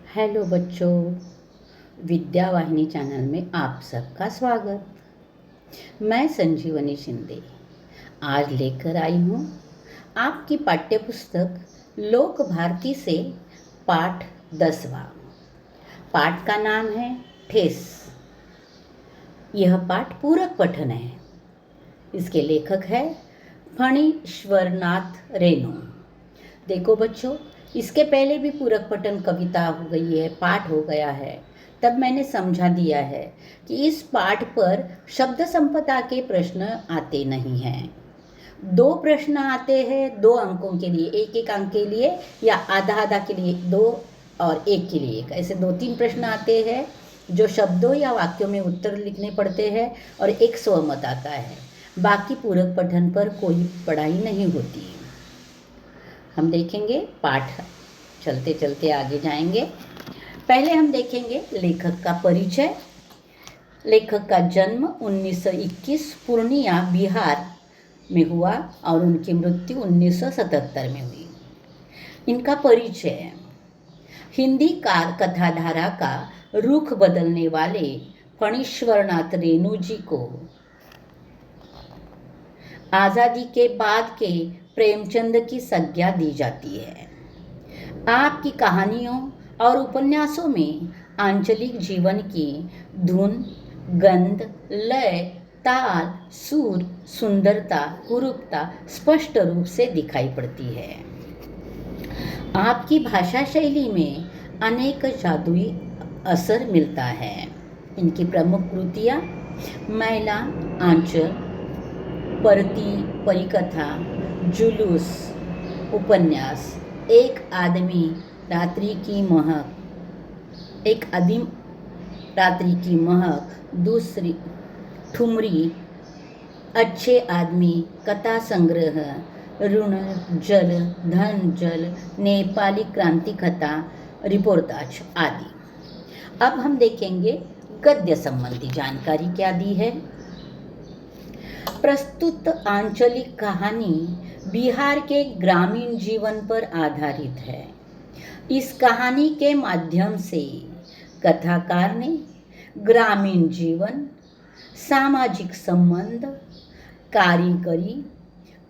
Hello बच्चों, विद्या वाहिनी channel में आप सबका स्वागत। मैं संजीवनी शिंदे आज लेकर आई हूँ आपकी पाठ्य पुस्तक लोक भारती से पाठ 10वां। पाठ का नाम है ठेस। यह पाठ पूरक पठन है। इसके लेखक है फणीश्वरनाथ रेणु। देखो बच्चों, इसके पहले भी पूरक पठन कविता हो गई है, पाठ हो गया है। तब मैंने समझा दिया है कि इस पाठ पर शब्द संपदा के प्रश्न आते नहीं हैं। 2 प्रश्न आते हैं 2 अंकों के लिए, एक एक अंक के लिए या आधा आधा के लिए 2 और 1 के लिए 1, ऐसे 2-3 प्रश्न आते हैं जो शब्दों या वाक्यों में उत्तर लिखने पड़ते हैं और एक स्वमत आता है। बाकी पूरक पठन पर कोई पढ़ाई नहीं होती। हम देखेंगे पाठ, चलते चलते आगे जाएंगे। पहले हम देखेंगे लेखक का परिचय। लेखक का जन्म 1921 पूर्णिया बिहार में हुआ और उनकी मृत्यु 1977 में हुई। इनका परिचय, हिंदी कथाधारा का रुख बदलने वाले फणीश्वरनाथ रेणु जी को आज़ादी के बाद के प्रेमचंद की संज्ञा दी जाती है। आपकी कहानियों और उपन्यासों में आंचलिक जीवन की धुन, गंध, लय, ताल, सुर, सुंदरता, कुरूपता स्पष्ट रूप से दिखाई पड़ती है। आपकी भाषा शैली में अनेक जादुई असर मिलता है। इनकी प्रमुख कृतियाँ मैला आंचल, परती परिकथा, जुलूस, उपन्यास, एक आदमी रात्रि की महक, दूसरी ठुमरी, अच्छे आदमी, कथा संग्रह, ऋण जल, धन जल, नेपाली क्रांति कथा, रिपोर्टाज आदि। अब हम देखेंगे गद्य संबंधी जानकारी क्या दी है। प्रस्तुत आंचलिक कहानी बिहार के ग्रामीण जीवन पर आधारित है। इस कहानी के माध्यम से कथाकार ने ग्रामीण जीवन, सामाजिक संबंध,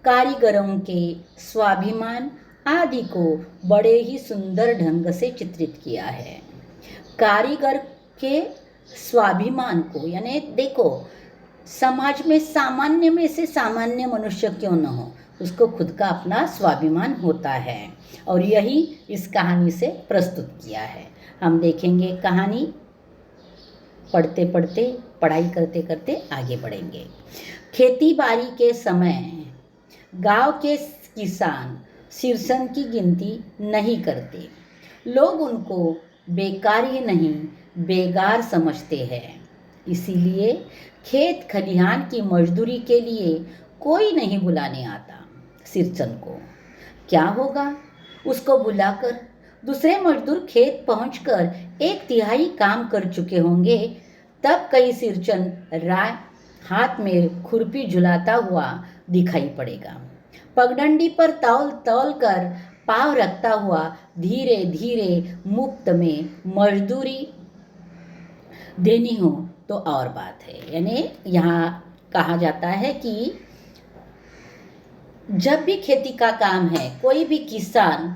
कारीगरों के स्वाभिमान आदि को बड़े ही सुंदर ढंग से चित्रित किया है। कारीगर के स्वाभिमान को, यानी देखो, समाज में सामान्य में से सामान्य मनुष्य क्यों न हो, उसको खुद का अपना स्वाभिमान होता है और यही इस कहानी से प्रस्तुत किया है। हम देखेंगे कहानी, पढ़ते पढ़ते, पढ़ाई करते करते आगे बढ़ेंगे। खेती बाड़ी के समय गांव के किसान सिरसन की गिनती नहीं करते। लोग उनको बेकारी नहीं, बेगार समझते हैं। इसीलिए खेत खलिहान की मजदूरी के लिए कोई नहीं बुलाने आता। सिरचन को क्या होगा, उसको बुलाकर दूसरे मजदूर खेत पहुंचकर 1/3 काम कर चुके होंगे, तब कई सिरचन राय हाथ में खुरपी झुलाता हुआ दिखाई पड़ेगा। पगडंडी पर तौल तौल कर पाँव रखता हुआ धीरे धीरे मुफ्त में मजदूरी देनी हो तो और बात है। यानी यहाँ कहा जाता है कि जब भी खेती का काम है, कोई भी किसान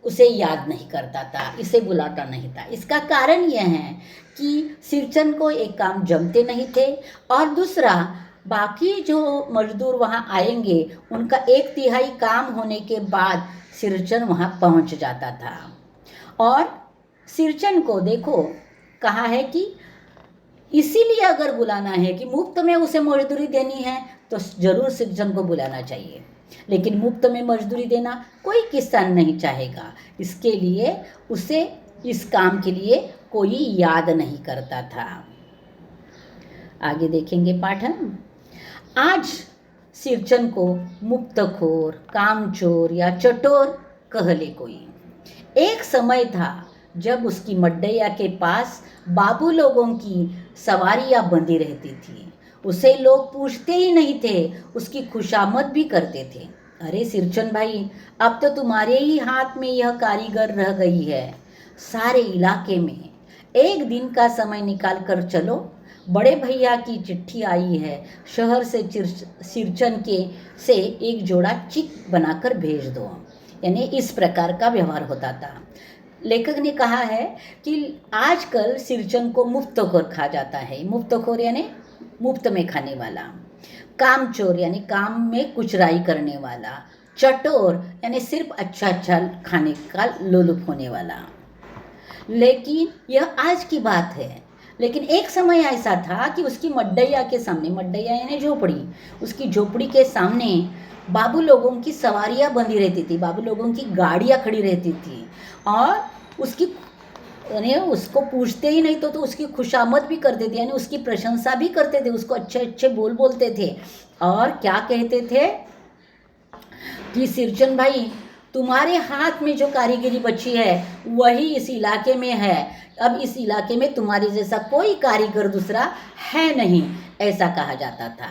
उसे याद नहीं करता था, इसे बुलाता नहीं था। इसका कारण यह है कि सिरचन को एक काम जमते नहीं थे और दूसरा, बाकी जो मजदूर वहाँ आएंगे उनका 1/3 काम होने के बाद सिरचन वहाँ पहुँच जाता था। और सिरचन को देखो, कहा है कि इसीलिए अगर बुलाना है कि मुफ्त में उसे मजदूरी देनी है तो जरूर सिरचन को बुलाना चाहिए, लेकिन मुफ्त में मजदूरी देना कोई किसान नहीं चाहेगा। इसके लिए उसे इस काम के लिए कोई याद नहीं करता था। आगे देखेंगे पाठन। आज सिरचन को मुफ्तखोर, कामचोर या चटोर कह ले कोई। एक समय था जब उसकी मड्डैया के पास बाबू लोगों की सवारियां बंधी रहती थी। उसे लोग पूछते ही नहीं थे, उसकी खुशामद भी करते थे। अरे सिरचन भाई, अब तो तुम्हारे ही हाथ में यह कारीगर रह गई है। सारे इलाके में एक दिन का समय निकाल कर चलो, बड़े भैया की चिट्ठी आई है, शहर से सिरचन के से एक जोड़ा चिक बनाकर भेज दो। यानी इस प्रकार का व्यवहार होता था। लेखक ने कहा है कि आजकल सिरचन को मुफ्तखोर खा जाता है। मुफ्तखोर यानी मुफ्त में खाने वाला, कामचोर यानी काम में कुचराई करने वाला, चटोर यानी सिर्फ अच्छा अच्छा खाने का लोलुप होने वाला। लेकिन यह आज की बात है। लेकिन एक समय ऐसा था कि उसकी मड्डैया के सामने, मड्डैया यानी झोपड़ी, उसकी झोपड़ी के सामने बाबू लोगों की सवारियां बंधी रहती थी, बाबू लोगों की गाड़ियां खड़ी रहती थी, और उसकी यानी उसको पूछते ही नहीं तो उसकी खुशामद भी करते थे, यानी उसकी प्रशंसा भी करते थे, उसको अच्छे अच्छे बोल बोलते थे। और क्या कहते थे कि सिरचन भाई, तुम्हारे हाथ में जो कारीगरी बची है वही इस इलाके में है, अब इस इलाके में तुम्हारे जैसा कोई कारीगर दूसरा है नहीं, ऐसा कहा जाता था।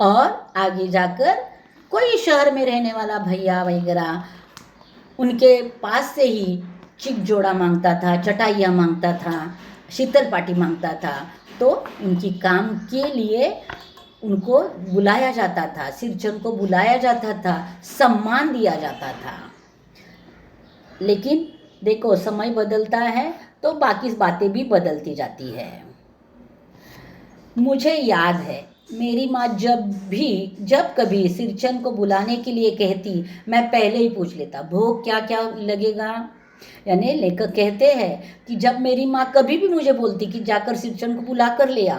और आगे जाकर कोई शहर में रहने वाला भैया वगैरह उनके पास से ही चिक जोड़ा मांगता था, चटाइयाँ मांगता था, शीतल पाटी मांगता था, तो उनकी काम के लिए उनको बुलाया जाता था, सिरचन को बुलाया जाता था, सम्मान दिया जाता था। लेकिन देखो, समय बदलता है तो बाकी बातें भी बदलती जाती है। मुझे याद है मेरी माँ जब कभी सिरचन को बुलाने के लिए कहती, मैं पहले ही पूछ लेता भोग क्या क्या लगेगा। यानी लेखक कहते हैं कि जब मेरी माँ कभी भी मुझे बोलती कि जाकर सिरचन को बुला कर ले आ,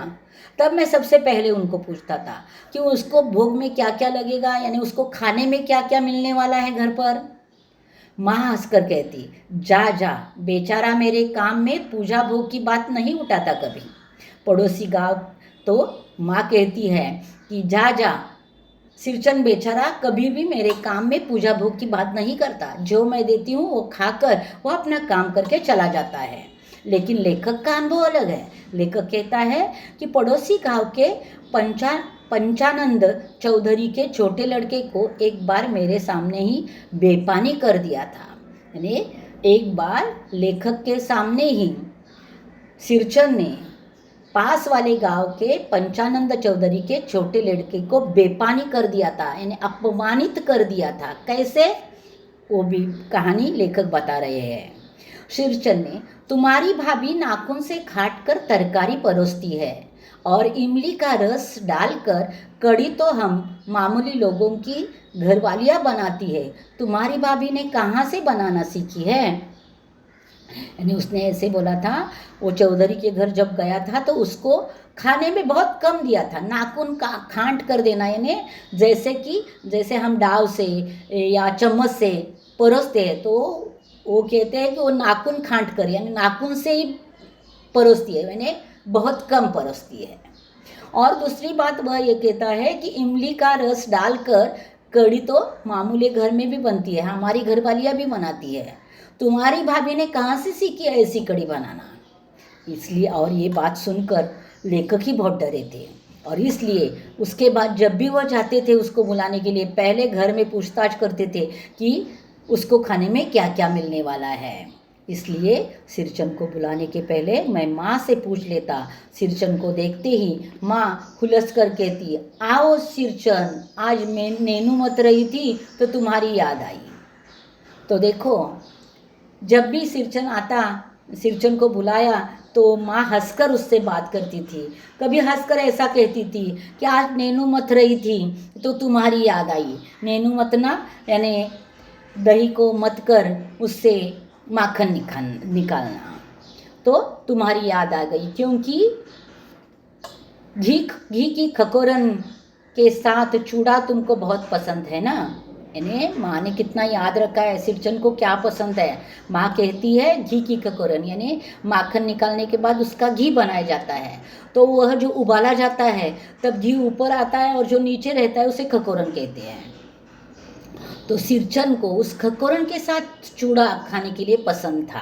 तब मैं सबसे पहले उनको पूछता था कि उसको भोग में क्या क्या लगेगा, यानी उसको खाने में क्या क्या मिलने वाला है घर पर। माँ हंसकर कहती, जा जा बेचारा, मेरे काम में पूजा भोग की बात नहीं उठाता कभी। पड़ोसी गांव तो माँ कहती है कि जा जा, सिरचन बेचारा कभी भी मेरे काम में पूजा भोग की बात नहीं करता, जो मैं देती हूँ वो खाकर वो अपना काम करके चला जाता है। लेकिन लेखक का अनुभव अलग है। लेखक कहता है कि पड़ोसी गांव के पंचानंद चौधरी के छोटे लड़के को एक बार मेरे सामने ही बेपानी कर दिया था। यानी एक बार लेखक के सामने ही सिरचन ने पास वाले गांव के पंचानंद चौधरी के छोटे लड़के को बेपानी कर दिया था, यानी अपमानित कर दिया था। कैसे, वो भी कहानी लेखक बता रहे हैं। सिरचन ने, तुम्हारी भाभी नाखून से काट कर तरकारी परोसती है और इमली का रस डालकर कढ़ी तो हम मामूली लोगों की घरवालियाँ बनाती है, तुम्हारी भाभी ने कहाँ से बनाना सीखी है। यानी उसने ऐसे बोला था। वो चौधरी के घर जब गया था तो उसको खाने में बहुत कम दिया था, नाखून का खांट कर देना, यानी जैसे हम डाव से या चम्मच से परोसते हैं, तो वो कहते हैं कि वो नाखून खांट कर, यानी नाखून से ही परोसती है, यानी बहुत कम परोसती है। और दूसरी बात वह ये कहता है कि इमली का रस डालकर कढ़ी तो मामूली घर में भी बनती है, हमारी घरवालियाँ भी बनाती है, तुम्हारी भाभी ने कहाँ से सीखी है ऐसी कढ़ी बनाना। इसलिए, और ये बात सुनकर लेखक ही बहुत डरे थे, और इसलिए उसके बाद जब भी वह जाते थे उसको बुलाने के लिए, पहले घर में पूछताछ करते थे कि उसको खाने में क्या क्या मिलने वाला है। इसलिए सिरचन को बुलाने के पहले मैं माँ से पूछ लेता। सिरचन को देखते ही माँ खुलस कर कहती, आओ सिरचन, आज मैं नैनू मत रही थी तो तुम्हारी याद आई। तो देखो, जब भी सिरचन को बुलाया तो माँ हंसकर उससे बात करती थी। कभी हंसकर ऐसा कहती थी कि आज नैनू मत रही थी तो तुम्हारी याद आई। नैनू मत ना, यानी दही को मत कर उससे माखन निकालना, तो तुम्हारी याद आ गई, क्योंकि घी की खकोरन के साथ चूड़ा तुमको बहुत पसंद है ना। यानी माँ ने कितना याद रखा है सिरचन को क्या पसंद है। माँ कहती है घी की खकोरन, यानी माखन निकालने के बाद उसका घी बनाया जाता है, तो वह जो उबाला जाता है तब घी ऊपर आता है और जो नीचे रहता है उसे खकोरन कहते हैं। तो सिरचन को उस खकोरन के साथ चूड़ा खाने के लिए पसंद था।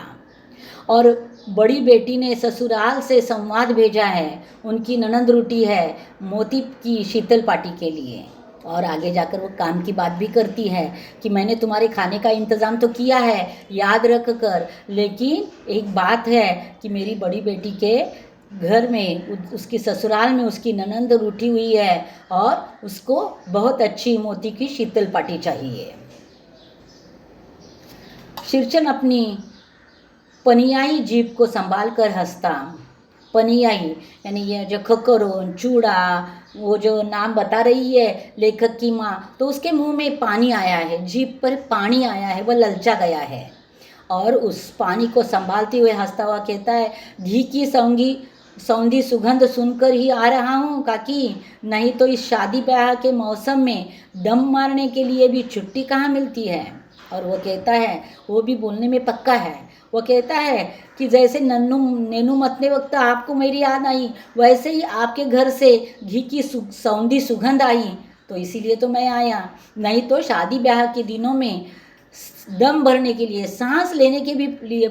और बड़ी बेटी ने ससुराल से संवाद भेजा है, उनकी ननद रूठी है मोती की शीतल पाटी के लिए। और आगे जाकर वो काम की बात भी करती है कि मैंने तुम्हारे खाने का इंतज़ाम तो किया है, याद रख कर, लेकिन एक बात है कि मेरी बड़ी बेटी के घर में उसकी ससुराल में उसकी ननंद रूठी हुई है और उसको बहुत अच्छी मोती की शीतल पाटी चाहिए। शेरचन अपनी पनियाई जीभ को संभाल कर हंसता। पनियाई यानी ये जो खकरोन, चूड़ा, वो जो नाम बता रही है लेखक की माँ, तो उसके मुंह में पानी आया है, जीभ पर पानी आया है, वह ललचा गया है और उस पानी को संभालते हुए हंसता हुआ कहता है, घी की सौंधी सुगंध सुनकर ही आ रहा हूँ काकी, नहीं तो इस शादी ब्याह के मौसम में दम मारने के लिए भी छुट्टी कहाँ मिलती है। और वो कहता है, वो भी बोलने में पक्का है, वो कहता है कि जैसे नेनू मतने वक्त आपको मेरी याद आई, वैसे ही आपके घर से घी की सौंधी सुगंध आई, तो इसीलिए तो मैं आया, नहीं तो शादी ब्याह के दिनों में दम भरने के लिए, सांस लेने के भी लिए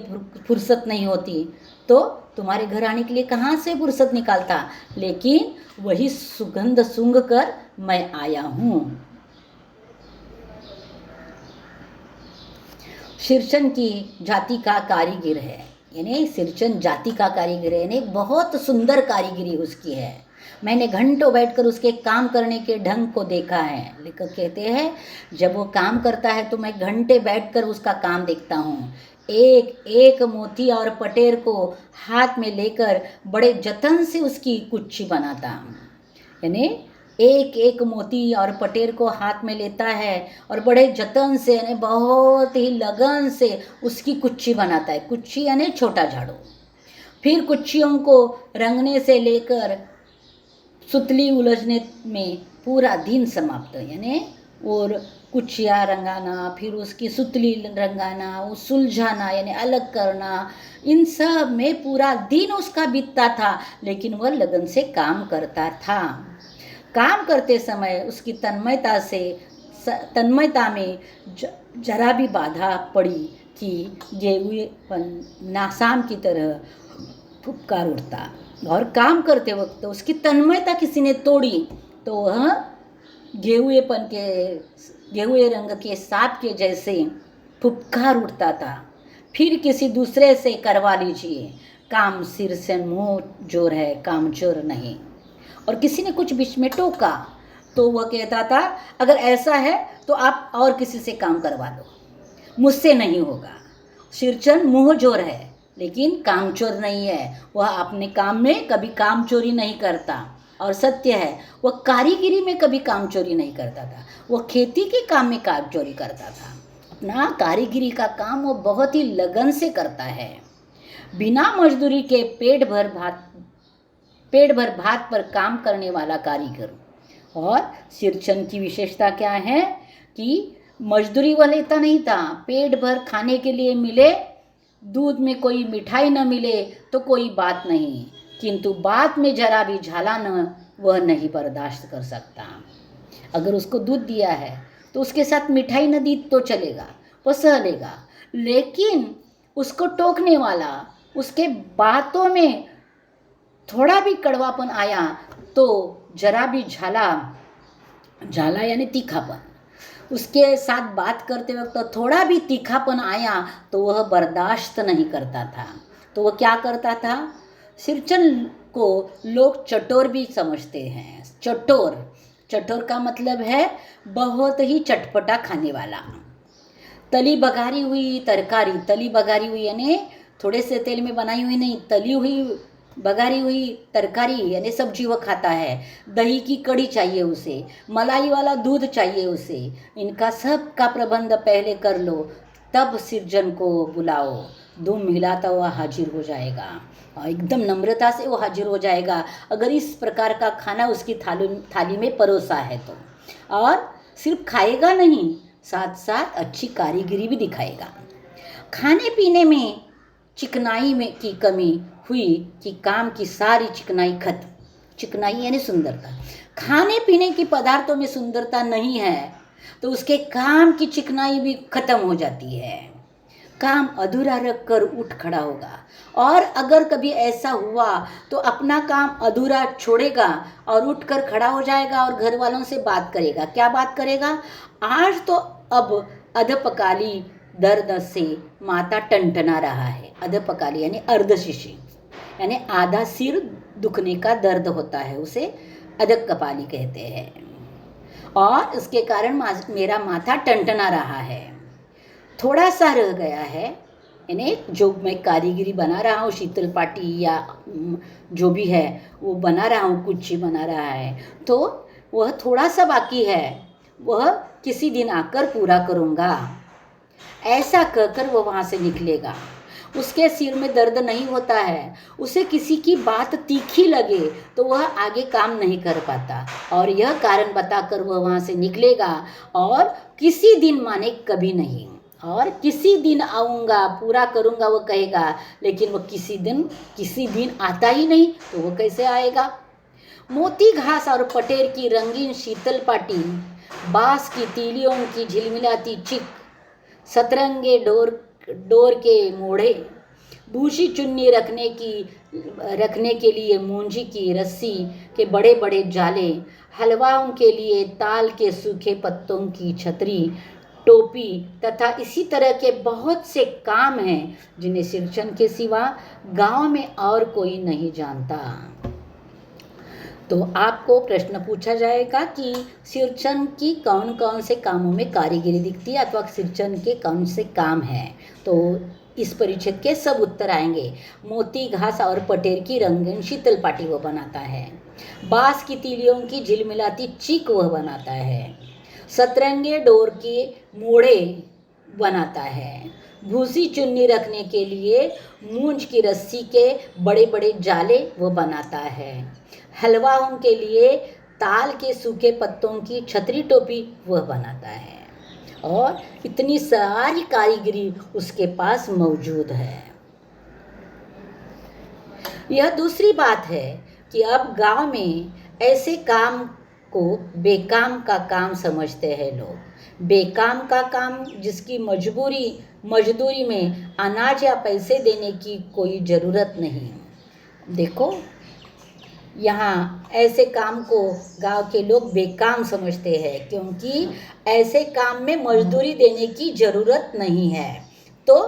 फुर्सत नहीं होती, तो तुम्हारे घर आने के लिए कहाँ से फुर्सत निकालता, लेकिन वही सुगंध सूंघ कर मैं आया हूँ। शेरचन की जाति का कारीगर है, यानी शेरचन जाति का कारीगर है, यानी बहुत सुंदर कारीगरी उसकी है। मैंने घंटों बैठकर उसके काम करने के ढंग को देखा है। लेखक कहते हैं, जब वो काम करता है तो मैं घंटे बैठकर उसका काम देखता हूँ। एक एक मोती और पटेर को हाथ में लेकर बड़े जतन से उसकी कुच्ची बनाता, यानी एक एक मोती और पटेर को हाथ में लेता है और बड़े जतन से, यानी बहुत ही लगन से उसकी कुच्ची बनाता है। कुच्ची यानी छोटा झाड़ू। फिर कुच्चियों को रंगने से लेकर सुतली उलझने में पूरा दिन समाप्त, यानी और कुचिया रंगाना, फिर उसकी सुतली रंगाना, वो सुलझाना यानी अलग करना, इन सब में पूरा दिन उसका बीतता था, लेकिन वह लगन से काम करता था। काम करते समय उसकी तन्मयता में जरा भी बाधा पड़ी कि गेहुएपन नासाम की तरह फुफकार उठता, और काम करते वक्त उसकी तन्मयता किसी ने तोड़ी तो वह गेहुए रंग के सांप के जैसे फुफकार उठता था। फिर किसी दूसरे से करवा लीजिए, काम सिर से मुंह जोर है, काम चोर नहीं। और किसी ने कुछ बीच में टोका तो वह कहता था, अगर ऐसा है तो आप और किसी से काम करवा लो, मुझसे नहीं होगा। शेरचन मुंह जोर है लेकिन कामचोर नहीं है, वह अपने काम में कभी काम चोरी नहीं करता, और सत्य है वह कारीगिरी में कभी काम चोरी नहीं करता था, वह खेती के काम में काम चोरी करता था। अपना कारीगिरी का काम वो बहुत ही लगन से करता है। बिना मजदूरी के पेट भर भात पर काम करने वाला कारीगर। और शेरचन की विशेषता क्या है कि मजदूरी वह लेता नहीं था, पेट भर खाने के लिए मिले, दूध में कोई मिठाई न मिले तो कोई बात नहीं, किंतु बात में जरा भी झाला न वह नहीं बर्दाश्त कर सकता। अगर उसको दूध दिया है तो उसके साथ मिठाई न दी तो चलेगा, वह सह लेगा, लेकिन उसको टोकने वाला, उसके बातों में थोड़ा भी कड़वापन आया तो जरा भी झाला यानी तीखापन, उसके साथ बात करते वक्त तो थोड़ा भी तीखापन आया तो वह बर्दाश्त नहीं करता था। तो वह क्या करता था, शेरचन को लोग चटोर भी समझते हैं। चटोर का मतलब है बहुत ही चटपटा खाने वाला। तली बघारी हुई तरकारी, तली बघारी हुई यानी थोड़े से तेल में बनाई हुई नहीं, तली हुई बघारी हुई तरकारी यानी सब्जी वो खाता है। दही की कड़ी चाहिए उसे, मलाई वाला दूध चाहिए उसे। इनका सब का प्रबंध पहले कर लो, तब शेरचन को बुलाओ। दुम हिलाता हुआ हाजिर हो जाएगा और एकदम नम्रता से वो हाजिर हो जाएगा अगर इस प्रकार का खाना उसकी थाली में परोसा है तो। और सिर्फ खाएगा नहीं, साथ साथ अच्छी कारीगरी भी दिखाएगा। खाने पीने में चिकनाई में की कमी हुई कि काम की सारी चिकनाई खत्म। चिकनाई यानी सुंदरता। खाने पीने की पदार्थों में सुंदरता नहीं है तो उसके काम की चिकनाई भी खत्म हो जाती है। काम अधूरा रख कर उठ खड़ा होगा। और अगर कभी ऐसा हुआ तो अपना काम अधूरा छोड़ेगा और उठ कर खड़ा हो जाएगा और घर वालों से बात करेगा। क्या बात करेगा? आज तो अब अधपकाली दर्द से माता टनटना रहा है। अधपकाली यानी अर्धशिशी, यानी आधा सिर दुखने का दर्द होता है, उसे अधकपाली कहते हैं। और इसके कारण मेरा माथा टनटना रहा है, थोड़ा सा रह गया है, यानी जो मैं कारीगरी बना रहा हूँ, शीतल पाटी या जो भी है वो बना रहा हूँ, कुछ बना रहा है, तो वह थोड़ा सा बाकी है, वह किसी दिन आकर पूरा करूँगा। ऐसा कहकर वह वहाँ से निकलेगा। उसके सिर में दर्द नहीं होता है, उसे किसी की बात तीखी लगे तो वह आगे काम नहीं कर पाता, और यह कारण बताकर वह वहाँ से निकलेगा और किसी दिन माने कभी नहीं, और किसी दिन आऊँगा पूरा करूँगा वो कहेगा, लेकिन वो किसी दिन आता ही नहीं, तो वो कैसे आएगा? मोती घास और पटेर की रंगीन शीतल पाटी, बांस की तीलियों की झिलमिलाती चिक, सतरंगे डोर के मोड़े, भूसी चुन्नी रखने के लिए मूंजी की रस्सी के बड़े बड़े जाले, हलवाओं के लिए ताल के सूखे पत्तों की छतरी, टोपी तथा इसी तरह के बहुत से काम हैं जिन्हें सिरचन के सिवा गांव में और कोई नहीं जानता। तो आपको प्रश्न पूछा जाएगा कि सिरचन की कौन कौन से कामों में कारीगरी दिखती है अथवा सिरचन के कौन से काम हैं। तो इस परिच्छेद के सब उत्तर आएंगे। मोती घास और पटेर की रंगीन शीतल पाटी वह बनाता है, बांस की तीलियों की झिलमिलाती चीक वह बनाता है, सतरंगे डोर के मोड़े बनाता है, भूसी चुन्नी रखने के लिए मूंज की रस्सी के बड़े बड़े जाले वो बनाता है, हलवाओं के लिए ताल के सूखे पत्तों की छतरी टोपी वह बनाता है, और इतनी सारी कारीगरी उसके पास मौजूद है। यह दूसरी बात है कि अब गांव में ऐसे काम को बेकाम का काम समझते हैं लोग। बेकाम का काम जिसकी मजदूरी में अनाज या पैसे देने की कोई ज़रूरत नहीं। देखो, यहाँ ऐसे काम को गांव के लोग बेकाम समझते हैं, क्योंकि ऐसे काम में मजदूरी देने की ज़रूरत नहीं है। तो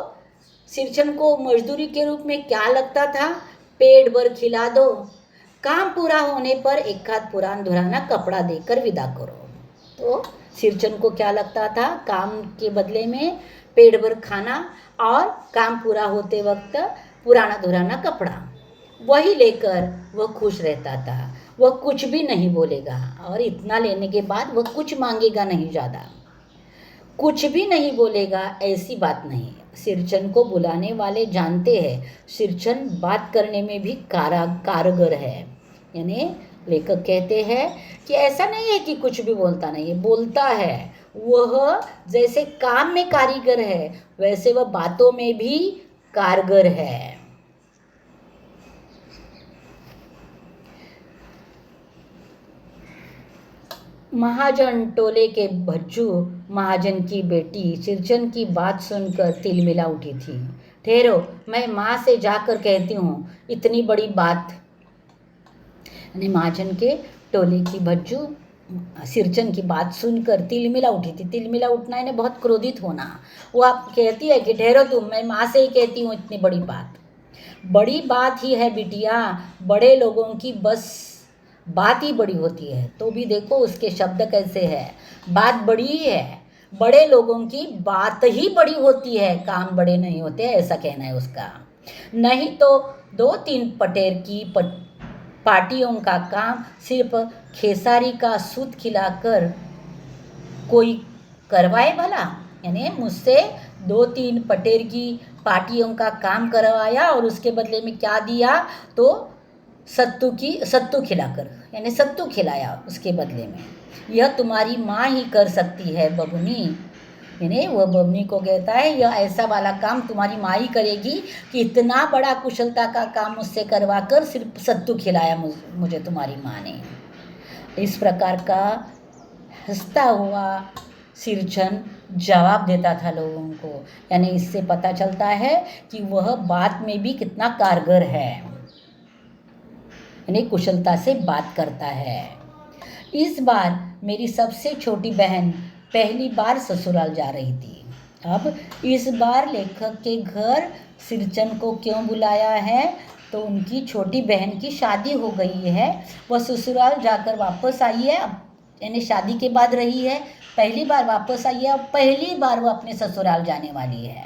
सिरचन को मजदूरी के रूप में क्या लगता था? पेट भर खिला दो, काम पूरा होने पर एक आध पुरान धुराना कपड़ा देकर विदा करो। तो सिरचन को क्या लगता था? काम के बदले में पेट भर खाना और काम पूरा होते वक्त पुराना धुराना कपड़ा, वही लेकर वह खुश रहता था। वह कुछ भी नहीं बोलेगा, और इतना लेने के बाद वह कुछ मांगेगा नहीं, ज़्यादा कुछ भी नहीं बोलेगा, ऐसी बात नहीं। सिरचन को बुलाने वाले जानते हैं सिरचन बात करने में भी कारगर है। यानी लेखक कहते हैं कि ऐसा नहीं है कि कुछ भी बोलता नहीं है, बोलता है। वह जैसे काम में कारीगर है वैसे वह बातों में भी कारगर है। महाजन टोले के भज्जू महाजन की बेटी सिरचन की बात सुनकर तिलमिला उठी थी। ठहरो, मैं माँ से जाकर कहती हूँ इतनी बड़ी बात। यानी महाजन के टोले की भज्जू सिरचन की बात सुनकर तिलमिला उठी थी। तिलमिला उठना यानी बहुत क्रोधित होना। वो आप कहती है कि ठहरो तुम, मैं माँ से ही कहती हूँ इतनी बड़ी बात। बड़ी बात ही है बिटिया, बड़े लोगों की बस बात ही बड़ी होती है। तो भी देखो उसके शब्द कैसे है, बात बड़ी ही है, बड़े लोगों की बात ही बड़ी होती है, काम बड़े नहीं होते, ऐसा कहना है उसका। नहीं तो 2-3 पटेर की पार्टियों का काम सिर्फ खेसारी का सूत खिलाकर कोई करवाए भला? यानी मुझसे 2-3 पटेर की पार्टियों का काम करवाया और उसके बदले में क्या दिया? तो सत्तू खिलाकर, यानी सत्तू खिलाया उसके बदले में। यह तुम्हारी माँ ही कर सकती है बबुनी। यानी वह बबुनी को कहता है यह ऐसा वाला काम तुम्हारी माँ ही करेगी कि इतना बड़ा कुशलता का काम मुझसे करवा कर सिर्फ सत्तू खिलाया मुझे तुम्हारी माँ ने। इस प्रकार का हंसता हुआ सिरचन जवाब देता था लोगों को। यानी इससे पता चलता है कि वह बात में भी कितना कारगर है, यानी कुशलता से बात करता है। इस बार मेरी सबसे छोटी बहन पहली बार ससुराल जा रही थी। अब इस बार लेखक के घर सिरचन को क्यों बुलाया है, तो उनकी छोटी बहन की शादी हो गई है। वह ससुराल जाकर वापस आई है, यानी शादी के बाद रही है, पहली बार वापस आई है और पहली बार वो अपने ससुराल जाने वाली है।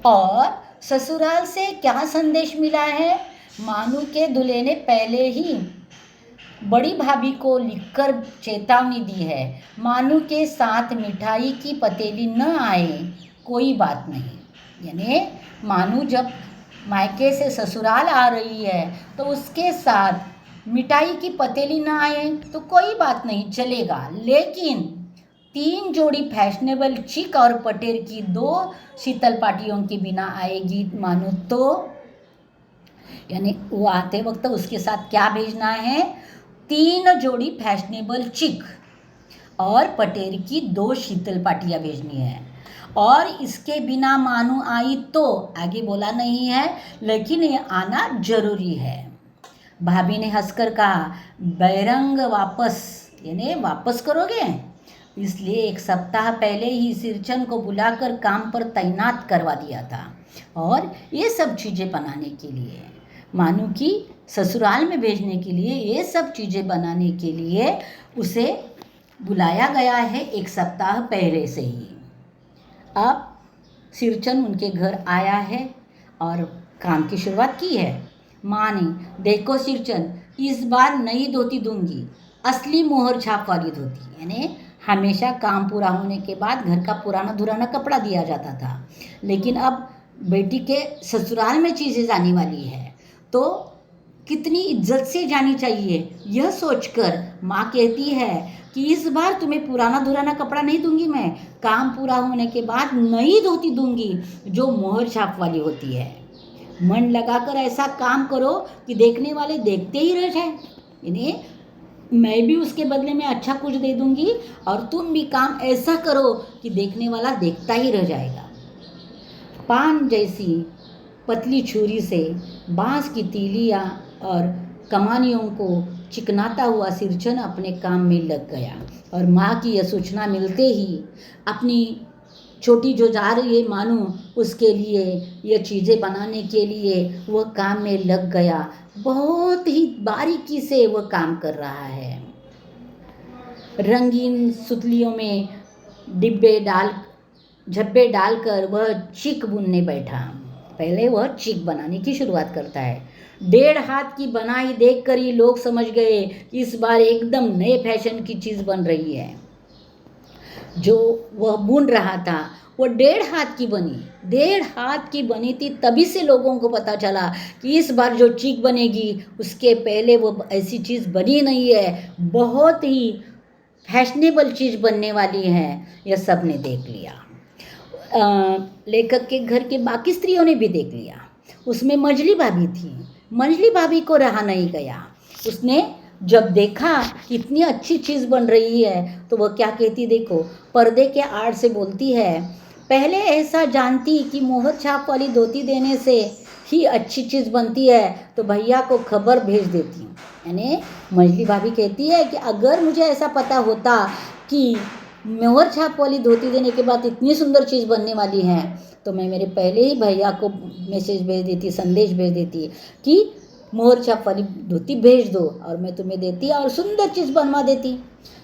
और ससुराल से क्या संदेश मिला है, मानू के दूल्हे ने पहले ही बड़ी भाभी को लिखकर चेतावनी दी है, मानू के साथ मिठाई की पतीली न आए कोई बात नहीं। यानी मानू जब मायके से ससुराल आ रही है तो उसके साथ मिठाई की पतीली न आए तो कोई बात नहीं, चलेगा, लेकिन 3 जोड़ी फैशनेबल चिक और पटेर की 2 शीतल पाटियों के बिना आएगी मानू तो, यानी वो आते वक्त उसके साथ क्या भेजना है, 3 जोड़ी फैशनेबल चिक और पटेर की 2 शीतल पाटियाँ भेजनी है। और इसके बिना मानू आई तो आगे बोला नहीं है, लेकिन ये आना जरूरी है। भाभी ने हंसकर कहा, बैरंग वापस, यानी वापस करोगे, इसलिए 1 सप्ताह पहले ही सिरचन को बुलाकर काम पर तैनात करवा दिया था। और ये सब चीज़ें बनाने के लिए, मानू की ससुराल में भेजने के लिए, ये सब चीज़ें बनाने के लिए उसे बुलाया गया है 1 सप्ताह पहले से ही। अब सिरचन उनके घर आया है और काम की शुरुआत की है। माँ ने, देखो सिरचन, इस बार नई धोती दूंगी, असली मोहर छाप वाली धोती। यानी हमेशा काम पूरा होने के बाद घर का पुराना धुराना कपड़ा दिया जाता था, लेकिन अब बेटी के ससुराल में चीज़ें जाने वाली है तो कितनी इज्जत से जानी चाहिए, यह सोचकर माँ कहती है कि इस बार तुम्हें पुराना धुराना कपड़ा नहीं दूंगी, मैं काम पूरा होने के बाद नई धोती दूंगी जो मोहर छाप वाली होती है। मन लगाकर ऐसा काम करो कि देखने वाले देखते ही रह जाए, यानी मैं भी उसके बदले में अच्छा कुछ दे दूंगी और तुम भी काम ऐसा करो कि देखने वाला देखता ही रह जाएगा। पान जैसी पतली छुरी से बांस की तीलियाँ और कमानियों को चिकनाता हुआ सिरचन अपने काम में लग गया। और माँ की यह सूचना मिलते ही अपनी छोटी जो जा रही है मानू, उसके लिए ये चीज़ें बनाने के लिए वह काम में लग गया। बहुत ही बारीकी से वह काम कर रहा है। रंगीन सुतलियों में झब्बे डालकर वह चिक बुनने बैठा। पहले वह चिक बनाने की शुरुआत करता है। 1.5 हाथ की बनाई देखकर ही लोग समझ गए कि इस बार एकदम नए फैशन की चीज़ बन रही है। जो वह बुन रहा था वो 1.5 हाथ की बनी, 1.5 हाथ की बनी थी, तभी से लोगों को पता चला कि इस बार जो चीक बनेगी उसके पहले वो ऐसी चीज़ बनी नहीं है, बहुत ही फैशनेबल चीज़ बनने वाली है। यह सब ने देख लिया। लेखक के घर के बाकी स्त्रियों ने भी देख लिया। उसमें मंजली भाभी थी। मंजली भाभी को रहा नहीं गया। उसने जब देखा कि इतनी अच्छी चीज़ बन रही है तो वह क्या कहती, देखो, पर्दे के आड़ से बोलती है, पहले ऐसा जानती कि मोहर छाप वाली धोती देने से ही अच्छी चीज़ बनती है तो भैया को खबर भेज देती। यानी मंजली भाभी कहती है कि अगर मुझे ऐसा पता होता कि मोहर छाप वाली धोती देने के बाद इतनी सुंदर चीज़ बनने वाली है तो मैं मेरे पहले ही भैया को मैसेज भेज देती, संदेश भेज देती कि मोहर छाप वाली धोती भेज दो और मैं तुम्हें देती और सुंदर चीज़ बनवा देती।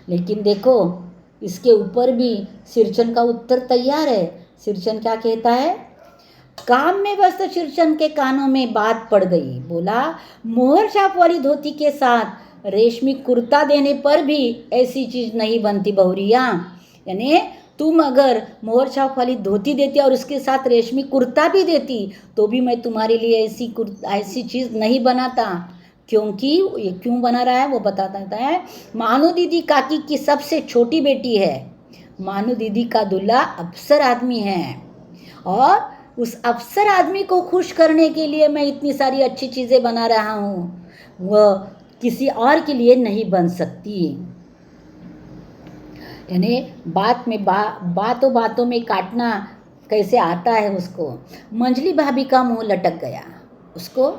लेकिन देखो, इसके ऊपर भी सिरचन का उत्तर तैयार है। सिरचन क्या कहता है, काम में व्यस्त सिरचन के कानों में बात पड़ गई। बोला, मोहर छाप वाली धोती के साथ रेशमी कुर्ता देने पर भी ऐसी चीज़ नहीं बनती बहुरिया। यानी तुम अगर मोहर छाप वाली धोती देती और उसके साथ रेशमी कुर्ता भी देती तो भी मैं तुम्हारे लिए ऐसी चीज़ नहीं बनाता। क्योंकि ये क्यों बना रहा है वो बताता है। मानू दीदी काकी की सबसे छोटी बेटी है। मानू दीदी का दूल्हा अफसर आदमी है और उस अफसर आदमी को खुश करने के लिए मैं इतनी सारी अच्छी चीज़ें बना रहा हूँ, वह किसी और के लिए नहीं बन सकती। यानी बातों बातों में काटना कैसे आता है उसको। मंजली भाभी का मुंह लटक गया, उसको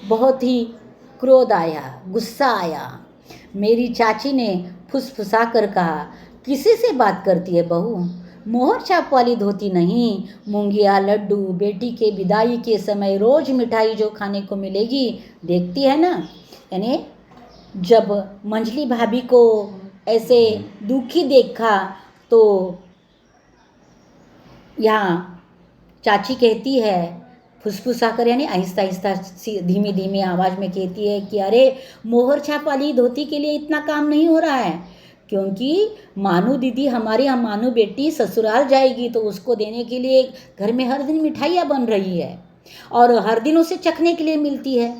बहुत ही क्रोध आया, गुस्सा आया। मेरी चाची ने फुसफुसा कर कहा, किसी से बात करती है बहू? मोहर छाप वाली धोती नहीं, मूंगिया लड्डू, बेटी के विदाई के समय रोज मिठाई जो खाने को मिलेगी, देखती है ना। यानी जब मंजली भाभी को ऐसे दुखी देखा तो यहाँ चाची कहती है, फुसफुसा कर यानी आहिस्ता आहिस्ता धीमी धीमी आवाज़ में कहती है कि अरे मोहर छाप वाली धोती के लिए इतना काम नहीं हो रहा है, क्योंकि मानू दीदी हमारी मानू बेटी ससुराल जाएगी तो उसको देने के लिए घर में हर दिन मिठाइयाँ बन रही है और हर दिन उसे चखने के लिए मिलती है,